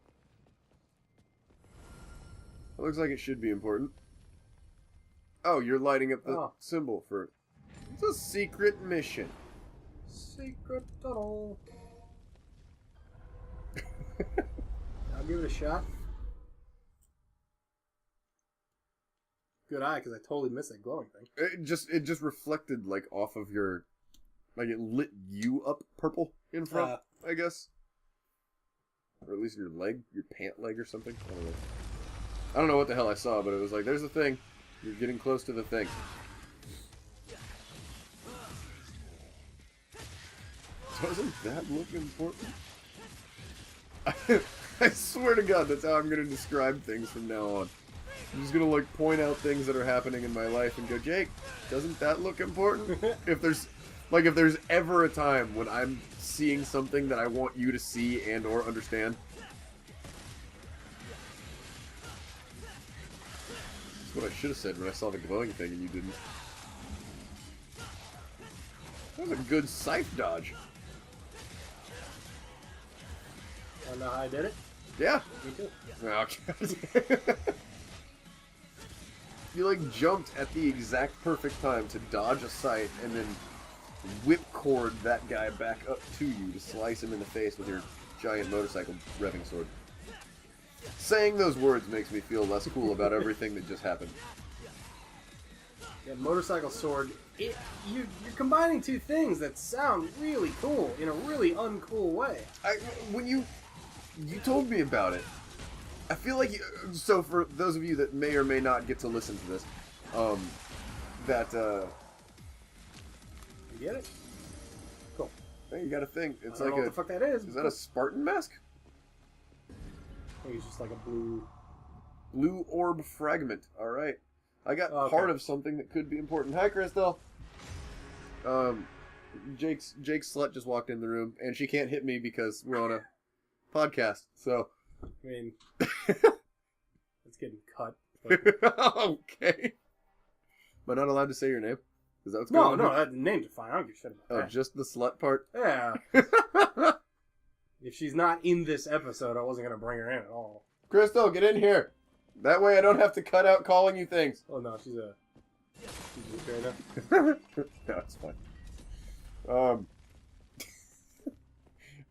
It looks like it should be important. Oh, you're lighting up the symbol for... It's a secret mission. Secret tunnel. I'll give it a shot. Good eye, because I totally missed that glowing thing. It just reflected like off of your, like it lit you up purple in front, I guess, or at least your leg, your pant leg or something. I don't know what the hell I saw, but it was like, there's the thing. You're getting close to the thing. Doesn't that look important? I swear to God, that's how I'm going to describe things from now on. I'm just going to, like, point out things that are happening in my life and go, Jake, doesn't that look important? If there's ever a time when I'm seeing something that I want you to see and or understand. That's what I should have said when I saw the glowing thing and you didn't. That was a good scythe dodge. I don't know how I did it. Yeah. Me too. Okay. You like jumped at the exact perfect time to dodge a scythe and then whipcord that guy back up to you to slice him in the face with your giant motorcycle revving sword. Saying those words makes me feel less cool about everything that just happened. Yeah, motorcycle sword. You're combining two things that sound really cool in a really uncool way. When you told me about it, I feel like so for those of you that may or may not get to listen to this, You get it? Cool. hey, you got a thing. It's I don't like know what the fuck that is. Is that a Spartan mask? I think it's just like a Blue orb fragment. All right, I got part of something that could be important. Hi, Crystal. Jake's slut just walked in the room, and she can't hit me because we're on a podcast. So, I mean, it's getting cut. Okay. Am I not allowed to say your name? Is that what's going on? No, the names are fine. I don't give a shit about that. Oh, just the slut part? Yeah. If she's not in this episode, I wasn't going to bring her in at all. Crystal, get in here. That way I don't have to cut out calling you things. Oh, no, she's okay now. No, it's fine.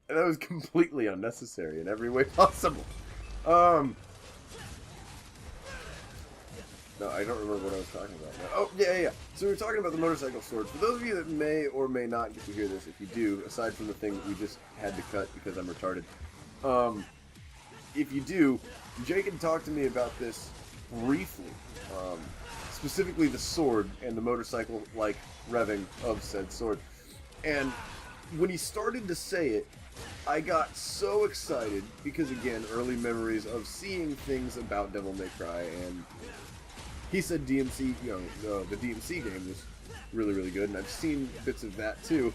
That was completely unnecessary in every way possible. No, I don't remember what I was talking about now. Oh, yeah. So we were talking about the motorcycle swords. For those of you that may or may not get to hear this, if you do, aside from the thing that we just had to cut because I'm retarded, if you do, Jake had talked to me about this briefly, specifically the sword and the motorcycle-like revving of said sword. And when he started to say it, I got so excited because, again, early memories of seeing things about Devil May Cry, and he said DMC, the DMC game was really, really good, and I've seen bits of that too.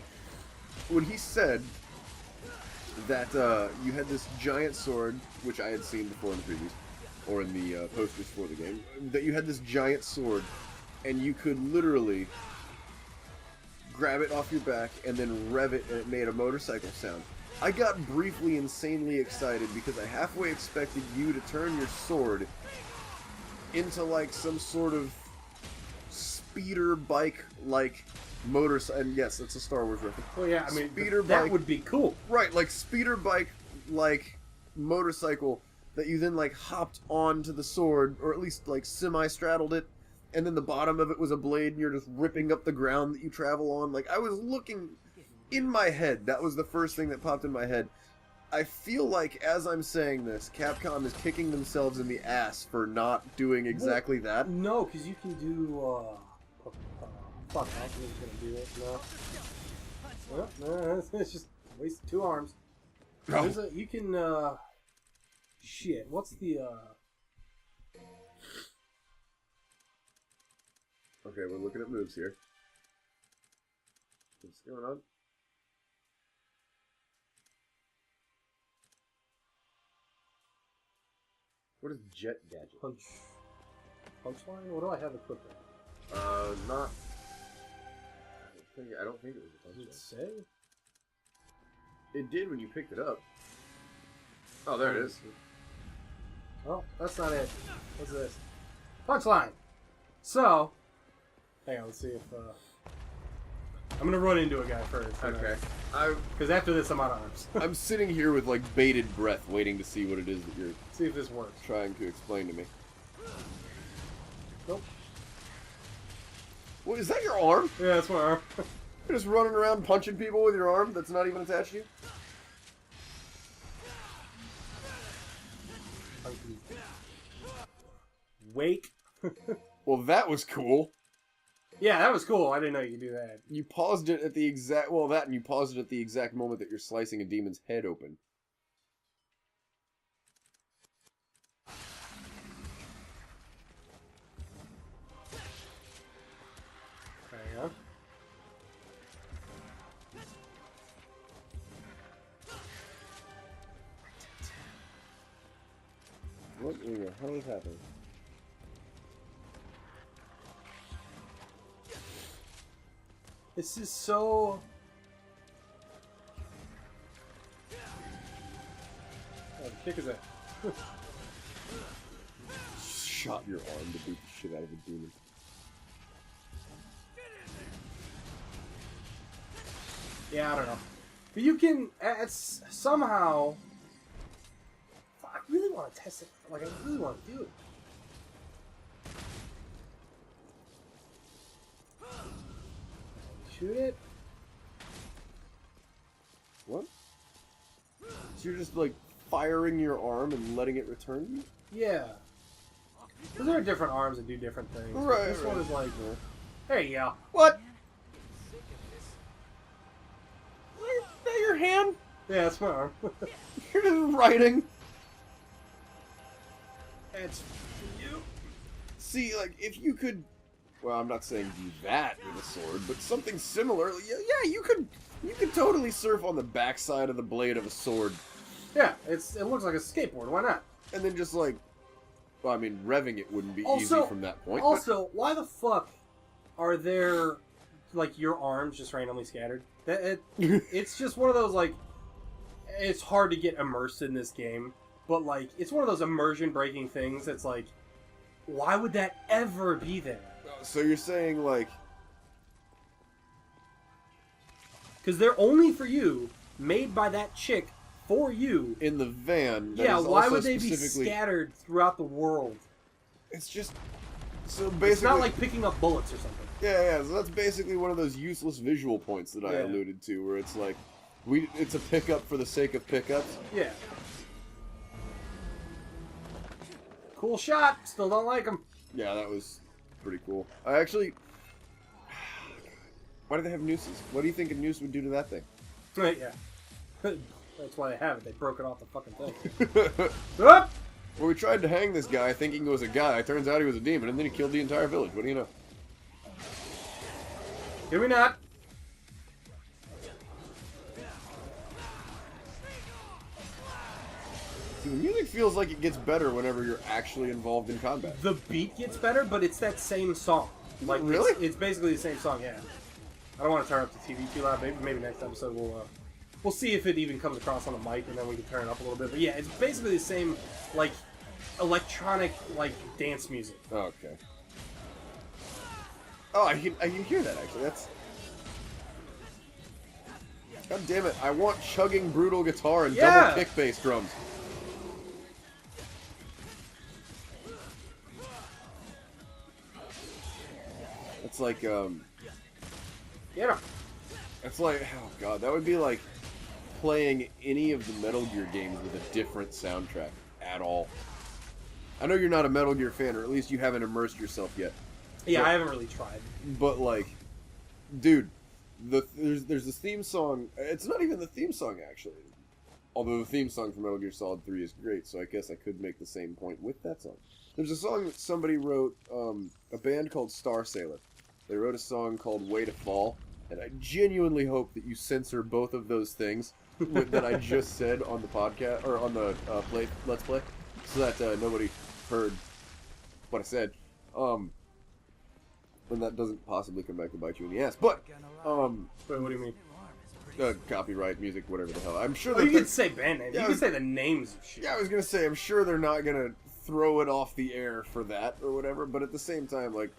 When he said that you had this giant sword, which I had seen before in the previews, or in the posters for the game, that you had this giant sword, and you could literally grab it off your back and then rev it, and it made a motorcycle sound. I got briefly insanely excited because I halfway expected you to turn your sword into like some sort of speeder bike like motorcycle. And yes, that's a Star Wars reference. Well, yeah, I mean, speeder that bike, would be cool. Right, like speeder bike like motorcycle that you then like hopped onto the sword, or at least like semi-straddled it, and then the bottom of it was a blade and you're just ripping up the ground that you travel on. Like, I was looking in my head. That was the first thing that popped in my head. I feel like, as I'm saying this, Capcom is kicking themselves in the ass for not doing exactly that. No, because you can do, fuck, I was gonna do it, no. No, it's just wasted 2 arms. Oh. You can, shit, what's the, Okay, we're looking at moves here. What's going on? What is jet gadget? Punchline? What do I have equipped? Not. I don't think it was a Does it punchline. say? It did when you picked it up. Oh, there it is. Oh, that's not it. What's this? Punchline! So, hang on, let's see if, I'm gonna run into a guy first. Okay. Because after this, I'm out of arms. I'm sitting here with, like, bated breath waiting to see what it is that you're See if this works. trying to explain to me. Nope. What, is that your arm? Yeah, that's my arm. You're just running around punching people with your arm that's not even attached to you? Wake. Well, that was cool. Yeah, that was cool. I didn't know you could do that. You paused it at the exact... Well, that, and you paused it at the exact moment that you're slicing a demon's head open. Hang on. What in the hell is happening? This is so... Oh, the kick is that. Shot your arm to beat the shit out of a demon. Yeah, I don't know. But you can... It's somehow... I really want to test it. Like, I really want to do it. Shoot it? What? So you're just, like, firing your arm and letting it return you? Yeah. Because there are different arms that do different things. But Right, this one right. is like... There you go. What? Is that your hand? Yeah, that's my arm. You're just writing. That's for you. See, like, if you could... Well, I'm not saying do that with a sword, but something similar. Yeah, you could totally surf on the backside of the blade of a sword. Yeah, it looks like a skateboard. Why not? And then just, like... Well, I mean, revving it wouldn't be Also- easy from that point. Also, why the fuck are there, like, your arms just randomly scattered? It's just one of those, like... It's hard to get immersed in this game, but, like, it's one of those immersion-breaking things that's, like... Why would that ever be there? So you're saying, like... Because they're only for you, made by that chick for you. In the van... that Yeah, is why also would they be specifically- scattered throughout the world? It's just... So basically... It's not like picking up bullets or something. Yeah, so that's basically one of those useless visual points that I Yeah. alluded to, where it's like... It's a pickup for the sake of pickups. Yeah. Cool shot. Still don't like him. Yeah, that was pretty cool. I actually... Why do they have nooses? What do you think a noose would do to that thing? Right, yeah. That's why they have it. They broke it off the fucking thing. Ah! Well, we tried to hang this guy thinking he was a guy. Turns out he was a demon, and then he killed the entire village. What do you know? Here we not. See, the music feels like it gets better whenever you're actually involved in combat. The beat gets better, but it's that same song. Like Really? It's basically the same song, yeah. I don't want to turn up the TV too loud. Maybe next episode we'll see if it even comes across on the mic, and then we can turn it up a little bit. But yeah, it's basically the same, like, electronic, like, dance music. Okay. Oh, I can hear that, actually. That's... God damn it. I want chugging brutal guitar and Yeah! double kick bass drums. It's like, Get him. it's like, oh god, that would be like playing any of the Metal Gear games with a different soundtrack at all. I know you're not a Metal Gear fan, or at least you haven't immersed yourself yet. Yeah, But- I haven't really tried. But like, dude, there's this theme song. It's not even the theme song actually. Although the theme song for Metal Gear Solid 3 is great, so I guess I could make the same point with that song. There's a song that somebody wrote, a band called Star Sailor. They wrote a song called Way to Fall, and I genuinely hope that you censor both of those things that I just said on the podcast, or on the Let's Play, so that nobody heard what I said. And that doesn't possibly come back to bite you in the ass. But, Wait, what do you mean? copyright, music, whatever the hell. I'm sure Oh, you can say band names. Yeah, You can say the names of shit. Yeah, I was gonna say, I'm sure they're not gonna throw it off the air for that or whatever, but at the same time, like,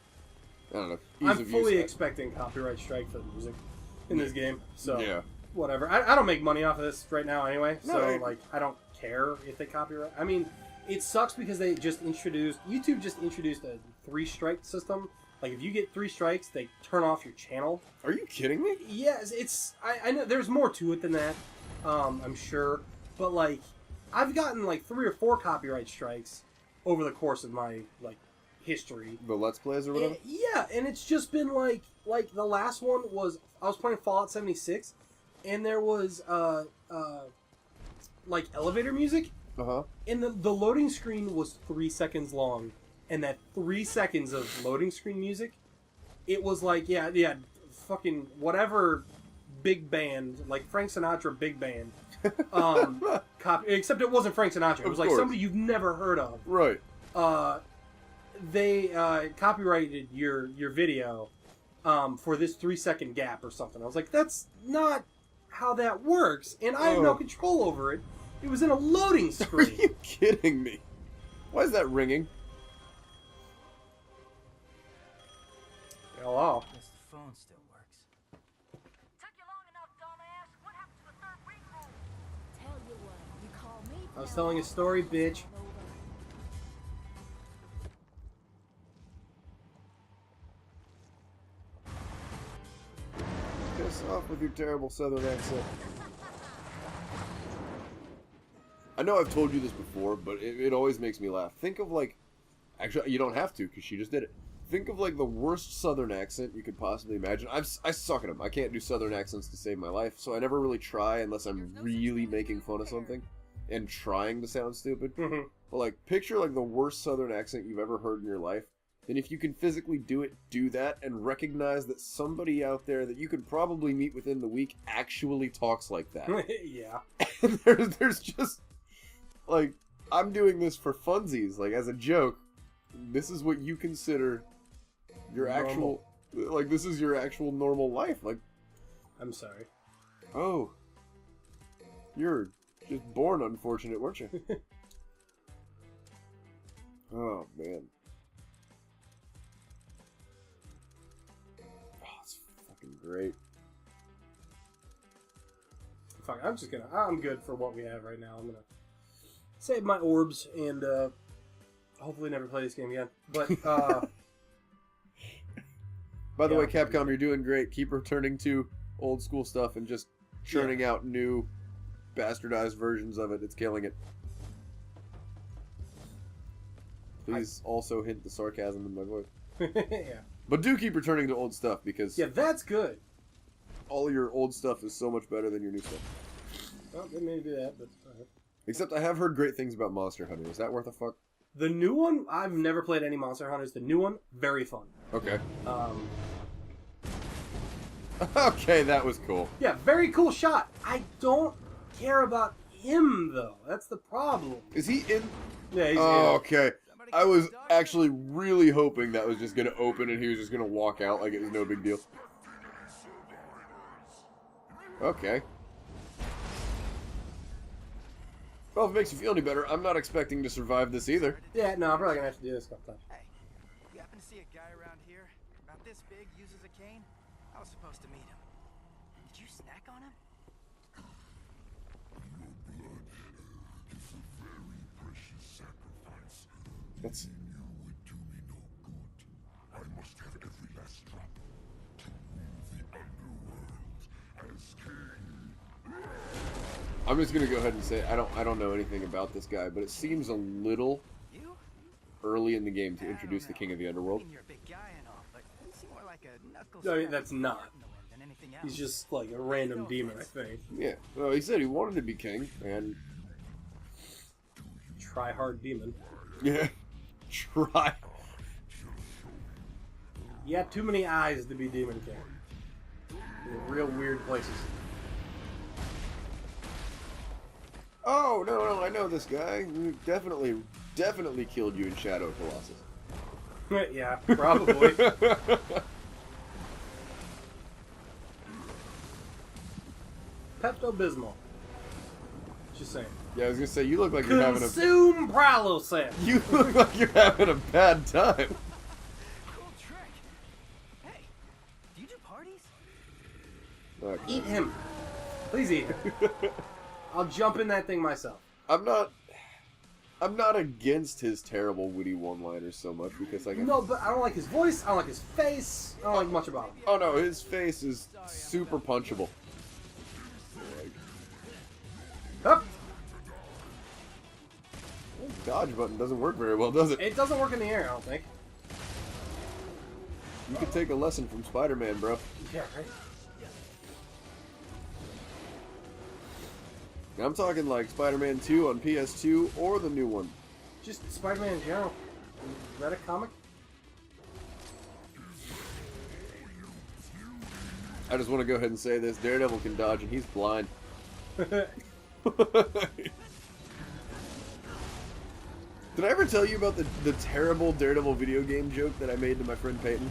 I don't know. I'm fully expecting copyright strike for the music in this game, so Yeah. whatever. I don't make money off of this right now anyway, so No, like I don't care if they copyright. I mean, it sucks because YouTube just introduced a 3-strike system. Like if you get 3 strikes, they turn off your channel. Are you kidding me? Yes, I know there's more to it than that. I'm sure, but like I've gotten like 3 or 4 copyright strikes over the course of my like history. The Let's Plays or whatever? Yeah, and it's just been like the last one was I was playing Fallout 76, and there was like elevator music, and the loading screen was 3 seconds long, and that 3 seconds of loading screen music, it was like yeah, fucking whatever big band like Frank Sinatra big band, except it wasn't Frank Sinatra. It was like somebody you've never heard of. Right. They copyrighted your video for this 3-second gap or something. I was like, that's not how that works, and I have no control over it. It was in a loading Are screen. you kidding me? Why is that ringing? Hello. Guess the phone still works. Took you long enough, dumbass. What happened to the third ring rule? Tell you what, you call me. I was telling a story, bitch. Piss off with your terrible southern accent. I know I've told you this before, but it always makes me laugh. Think of like... Actually, you don't have to, because she just did it. Think of like the worst southern accent you could possibly imagine. I suck at them. I can't do southern accents to save my life, so I never really try unless I'm really making fun of something and trying to sound stupid. But like, picture like the worst southern accent you've ever heard in your life. And if you can physically do it, do that, and recognize that somebody out there that you could probably meet within the week actually talks like that. Yeah. And there's just, like, I'm doing this for funsies, like, as a joke. This is what you consider your actual, like, this is your actual normal life. Like, I'm sorry. oh, you're just born unfortunate, weren't you? Oh, man. Great. Fuck, I'm good for what we have right now. I'm gonna save my orbs and hopefully never play this game again. But by the yeah, way, Capcom, you're doing great. Keep returning to old school stuff and just churning out new bastardized versions of it. It's killing it. Please also hint the sarcasm in my voice. yeah. But do keep returning to old stuff, because Yeah, that's good. all your old stuff is so much better than your new stuff. Well, they may do that, but Except I have heard great things about Monster Hunter. Is that worth a fuck? the new one, I've never played any Monster Hunters. The new one, very fun. Okay. Um, Okay, that was cool. yeah, very cool shot. I don't care about him though. That's the problem. Is he in? Yeah, he's Oh, okay. I was actually really hoping that was just going to open and he was just going to walk out like it was no big deal. Okay. Well, if it makes you feel any better, I'm not expecting to survive this either. Yeah, no, I'm probably gonna have to do this a couple times. Hey, you happen to see a guy around here about this big uses a cane? I was supposed to meet him. Did you snack on him? That's... You would do me no good. I must have every last drop to rule the underworld as king. I'm just gonna go ahead and say I don't know anything about this guy, but it seems a little You? early in the game to I introduce don't the know. King of the Underworld. I mean, you're a big guy and all, but you seem more like a knuckle No, scratcher that's not. in the wind than anything else. He's just like a random demon, I think. Yeah, well, he said he wanted to be king, and Try hard demon. yeah, try. You have too many eyes to be Demon King. In real weird places. Oh, no, I know this guy. We definitely killed you in Shadow of Colossus. Yeah, probably. Pepto-Bismol. Just saying. Yeah, I was gonna say, you look like you're having a... Consume Prilosec! You look like you're having a bad time. Cool trick. Hey, do you do parties? Okay. Eat him. Please eat him. I'll jump in that thing myself. I'm not against his terrible witty one-liners so much because like No, but I don't like his voice. I don't like his face. I don't like much about him. oh no, his face is super punchable. Up. Dodge button doesn't work very well, does it? It doesn't work in the air, I don't think. You could take a lesson from Spider-Man, bro. Yeah, right. I'm talking like Spider-Man 2 on PS2 or the new one. Just Spider-Man in general. Read a comic? I just want to go ahead and say this. Daredevil can dodge and he's blind. Did I ever tell you about the terrible Daredevil video game joke that I made to my friend Peyton?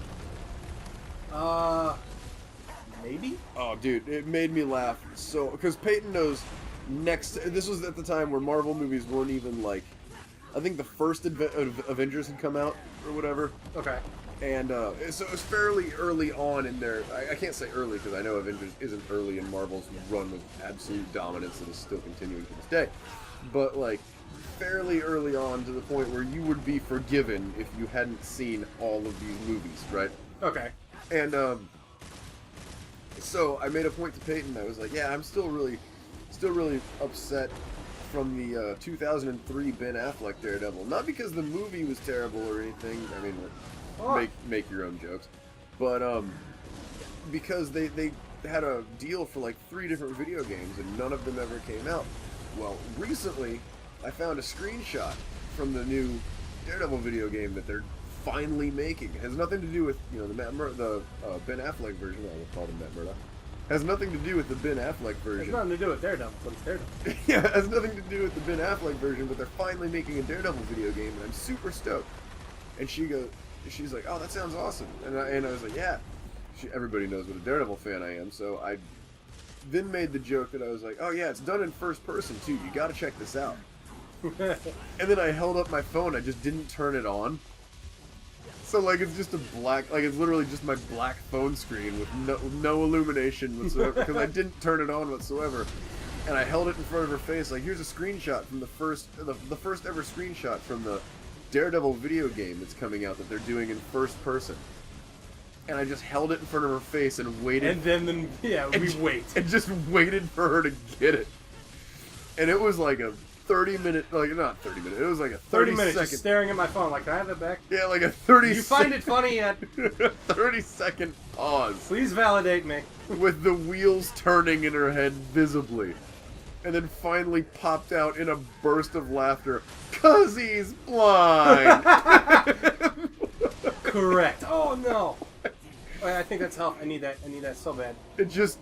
Maybe? Oh, dude, it made me laugh. So, because Peyton knows this was at the time where Marvel movies weren't even like, I think the first Avengers had come out or whatever. Okay. And so it was fairly early on in their, I can't say early because I know Avengers isn't early in Marvel's run with absolute dominance and is still continuing to this day. But like, fairly early on to the point where you would be forgiven if you hadn't seen all of these movies, right? Okay. And so I made a point to Peyton. I was like, yeah, I'm still really upset from the 2003 Ben Affleck Daredevil. Not because the movie was terrible or anything. I mean, make your own jokes. But because they had a deal for like 3 different video games and none of them ever came out. Well, recently I found a screenshot from the new Daredevil video game that they're finally making. It has nothing to do with, you know, the Ben Affleck version. I will call him Matt Murdock. Has nothing to do with the Ben Affleck version. It has nothing to do with Daredevil, but it's Daredevil. Yeah, it has nothing to do with the Ben Affleck version, but they're finally making a Daredevil video game, and I'm super stoked. And she's like, oh, that sounds awesome. And I was like, yeah. Everybody knows what a Daredevil fan I am, so I then made the joke that I was like, oh yeah, it's done in first person too. You gotta check this out. And then I held up my phone. I just didn't turn it on. So like it's just a black, like it's literally just my black phone screen with no illumination whatsoever because I didn't turn it on whatsoever. And I held it in front of her face like, here's a screenshot from the first ever screenshot from the Daredevil video game that's coming out that they're doing in first person. And I just held it in front of her face and waited. And then we wait. And just waited for her to get it. And it was like a 30-minute, like not 30 minutes, it was like a 30 minutes second. just staring at my phone like, can I have that back? Yeah, like a 30 You find it funny yet? 30-second pause. Please validate me. With the wheels turning in her head visibly. And then finally popped out in a burst of laughter. 'Cause he's blind! Correct. Oh no! I think that's help. I need that so bad. It just...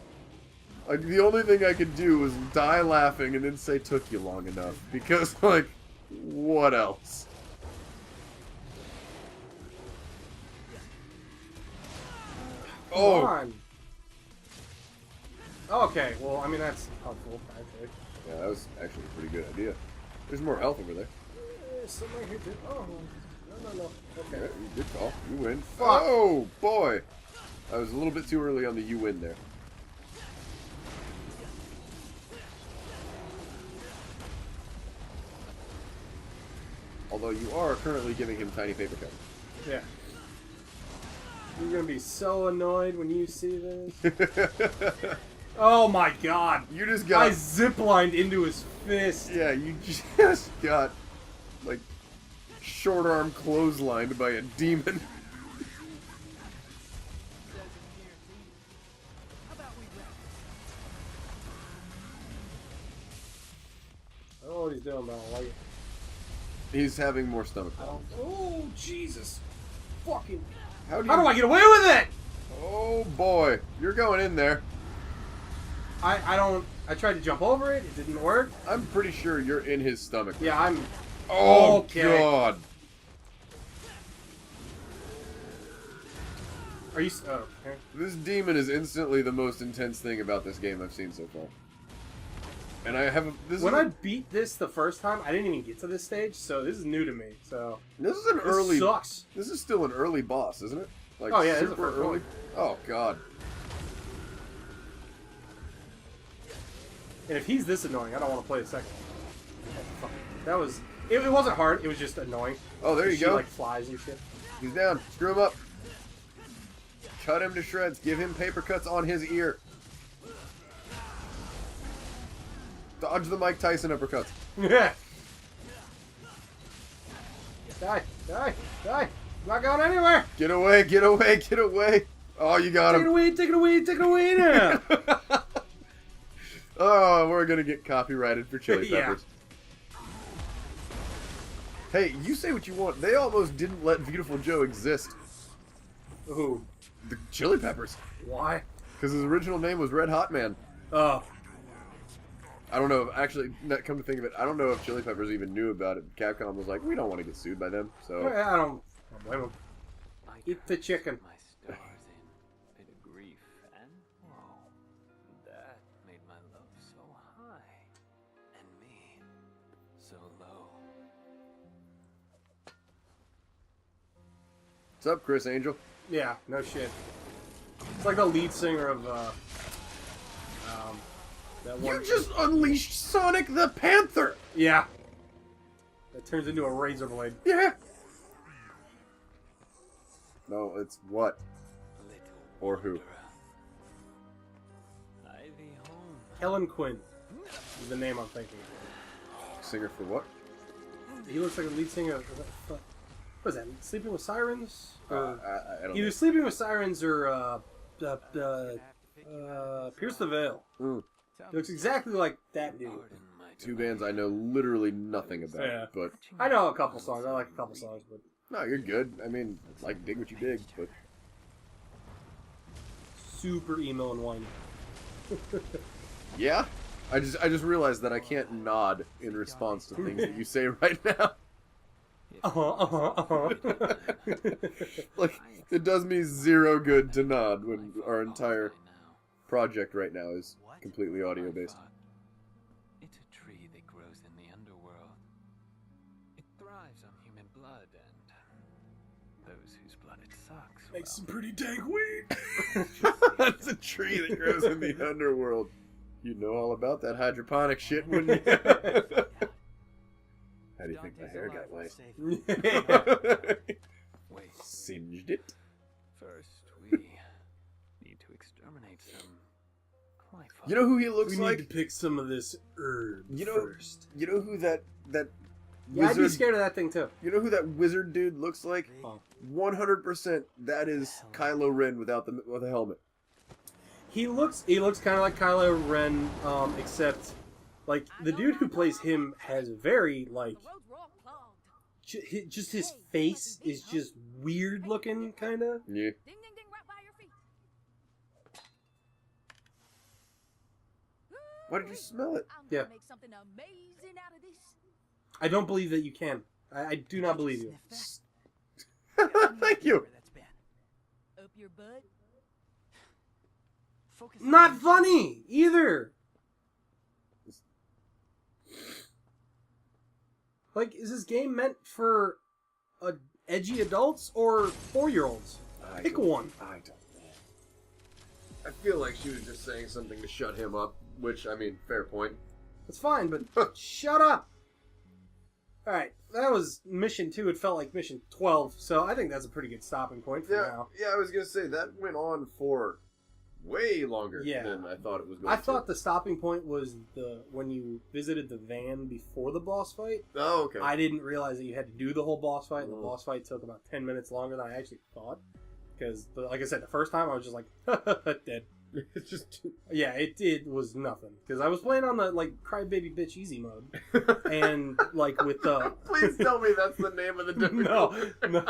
Like, the only thing I could do was die laughing and then say, took you long enough. Because, like, what else? Come on. Okay, well, I mean, that's helpful, actually. Yeah, that was actually a pretty good idea. There's more health over there. There's some right here, too. Oh, no. Okay. Yeah, good call. You win. Fuck. Oh, boy! I was a little bit too early on the you win there. Although you are currently giving him tiny paper cuts. Yeah. You're gonna be so annoyed when you see this. Oh my god! You just got... I ziplined into his fist. Yeah, you just got, like, short arm clotheslined by a demon. I don't know what he's doing, but I don't like it. He's having more stomach problems. Oh, Jesus. Fucking... How do I get away with it? Oh boy, you're going in there. I don't. I tried to jump over it. It didn't work. I'm pretty sure you're in his stomach. Yeah, I'm. Oh Okay. God. Are you? Oh, okay. This demon is instantly the most intense thing about this game I've seen so far. And I have When I beat this the first time, I didn't even get to this stage, so this is new to me. So this is an this early. sucks. This is still an early boss, isn't it? Like Oh, yeah, this is the super first early. one. Oh God. And if he's this annoying, I don't want to play a second. That was. It wasn't hard. It was just annoying. Oh, there you She, go. like flies and shit. He's down. Screw him up. Cut him to shreds. Give him paper cuts on his ear. Dodge the Mike Tyson uppercuts. Yeah. Die! Die! Die! I'm not going anywhere. Get away! Get away! Get away! Oh, you got Take it him. away! Take it away! Take it away now! Oh, we're gonna get copyrighted for Chili Yeah. Peppers. Hey, you say what you want. They almost didn't let Beautiful Joe exist. Ooh. The Chili Peppers. Why? Because his original name was Red Hot Man. Oh. I don't know. Actually, come to think of it, I don't know if Chili Peppers even knew about it. Capcom was like, we don't want to get sued by them. So I don't blame him. I Eat the chicken. my stars in bit of grief and woe. That made my love so high, and me so low. what's up, Chris Angel? Yeah, no shit. It's like the lead singer of that one. You just unleashed Sonic the Panther. Yeah. That turns into a razor blade. Yeah. No, it's what? Little Or who? wanderer. Ivy home. Helen Quinn is the name I'm thinking. Singer for what? He looks like a lead singer of what is that? Sleeping with Sirens? Or I don't either know. Sleeping with Sirens or Pierce the Veil. Mm. He looks exactly like that dude. Pardon my Two bands I know literally nothing about. Yeah. But I know a couple songs. I like a couple songs, but no, you're good. I mean, like, dig what you dig. But super emo and whiny. yeah, I just realized that I can't nod in response to things that you say right now. Like, it does me zero good to nod when our entire project right now is completely audio based. It's a tree that grows in the underworld. It thrives on human blood and those whose blood it sucks. Makes some pretty dank weed. That's a tree that grows in the underworld. You know all about that hydroponic shit, wouldn't you? How do you think my hair got white? Wait, Singed it. first we need to exterminate some Clive. You know who he looks We need like? to pick some of this herb first. You know who that Yeah, I'd be wizard? scared of that thing too. You know who that wizard dude looks like? Oh. 100%. That is Kylo Ren with a helmet. He looks kind of like Kylo Ren, except like the dude who plays him has very like The roads were all clogged. just his face is just weird looking, kind of. Yeah. Ding, ding, ding, right by your feet. Why did you smell it? I'm Yeah. gonna make something amazing out of this. I don't believe that you can. I do not believe you. Thank you. Where that's been. Up your butt. Focus Not on- funny either. Like, is this game meant for edgy adults or 4-year-olds? Pick one. I don't know. I feel like she was just saying something to shut him up, which, I mean, fair point. That's fine, but shut up. Alright, that was mission 2. It felt like mission 12, so I think that's a pretty good stopping point for now. Yeah, I was gonna say that went on for way longer Yeah. than I thought it was going I to. thought the stopping point was when you visited the van before the boss fight. Oh, okay. I didn't realize that you had to do the whole boss fight. The Mm. boss fight took about 10 minutes longer than I actually thought. Because, like I said, the first time I was just like, dead. It's just Yeah, it was nothing. Because I was playing on the, like, crybaby bitch easy mode. And, like, with the... Please tell me that's the name of the difficulty. No.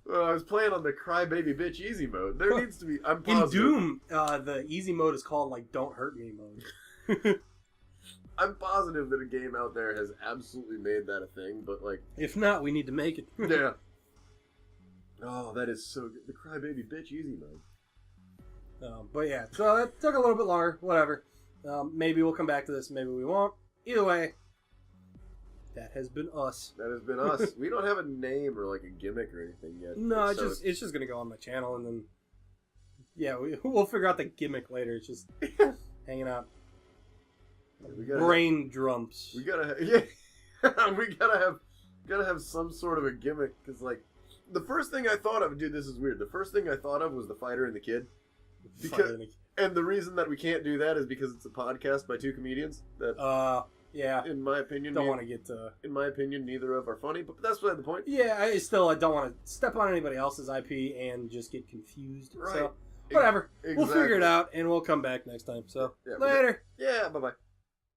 Well, I was playing on the crybaby bitch easy mode. There needs to be. I'm In positive. Doom, the easy mode is called like "Don't Hurt Me" mode. I'm positive that a game out there has absolutely made that a thing, but like, If not, we need to make it. yeah. Oh, that is so good. The crybaby bitch easy mode. But yeah, so it took a little bit longer. Whatever. Maybe we'll come back to this. Maybe we won't. Either way, that has been us. That has been us. We don't have a name or like a gimmick or anything yet. No, So it's just gonna go on my channel, and then we'll figure out the gimmick later. It's just hanging out. we gotta Brain drumps. We gotta yeah. We gotta have some sort of a gimmick because like the first thing I thought of, dude, this is weird. The first thing I thought of was the fighter and the kid. And the reason that we can't do that is because it's a podcast by two comedians. That yeah. in my opinion, Don't want to get to. in my opinion, neither of are funny. But that's beside the point. Yeah, I don't want to step on anybody else's IP and just get confused. Right. So whatever. Exactly. We'll figure it out, and we'll come back next time. So Yeah, later. Yeah. Bye bye.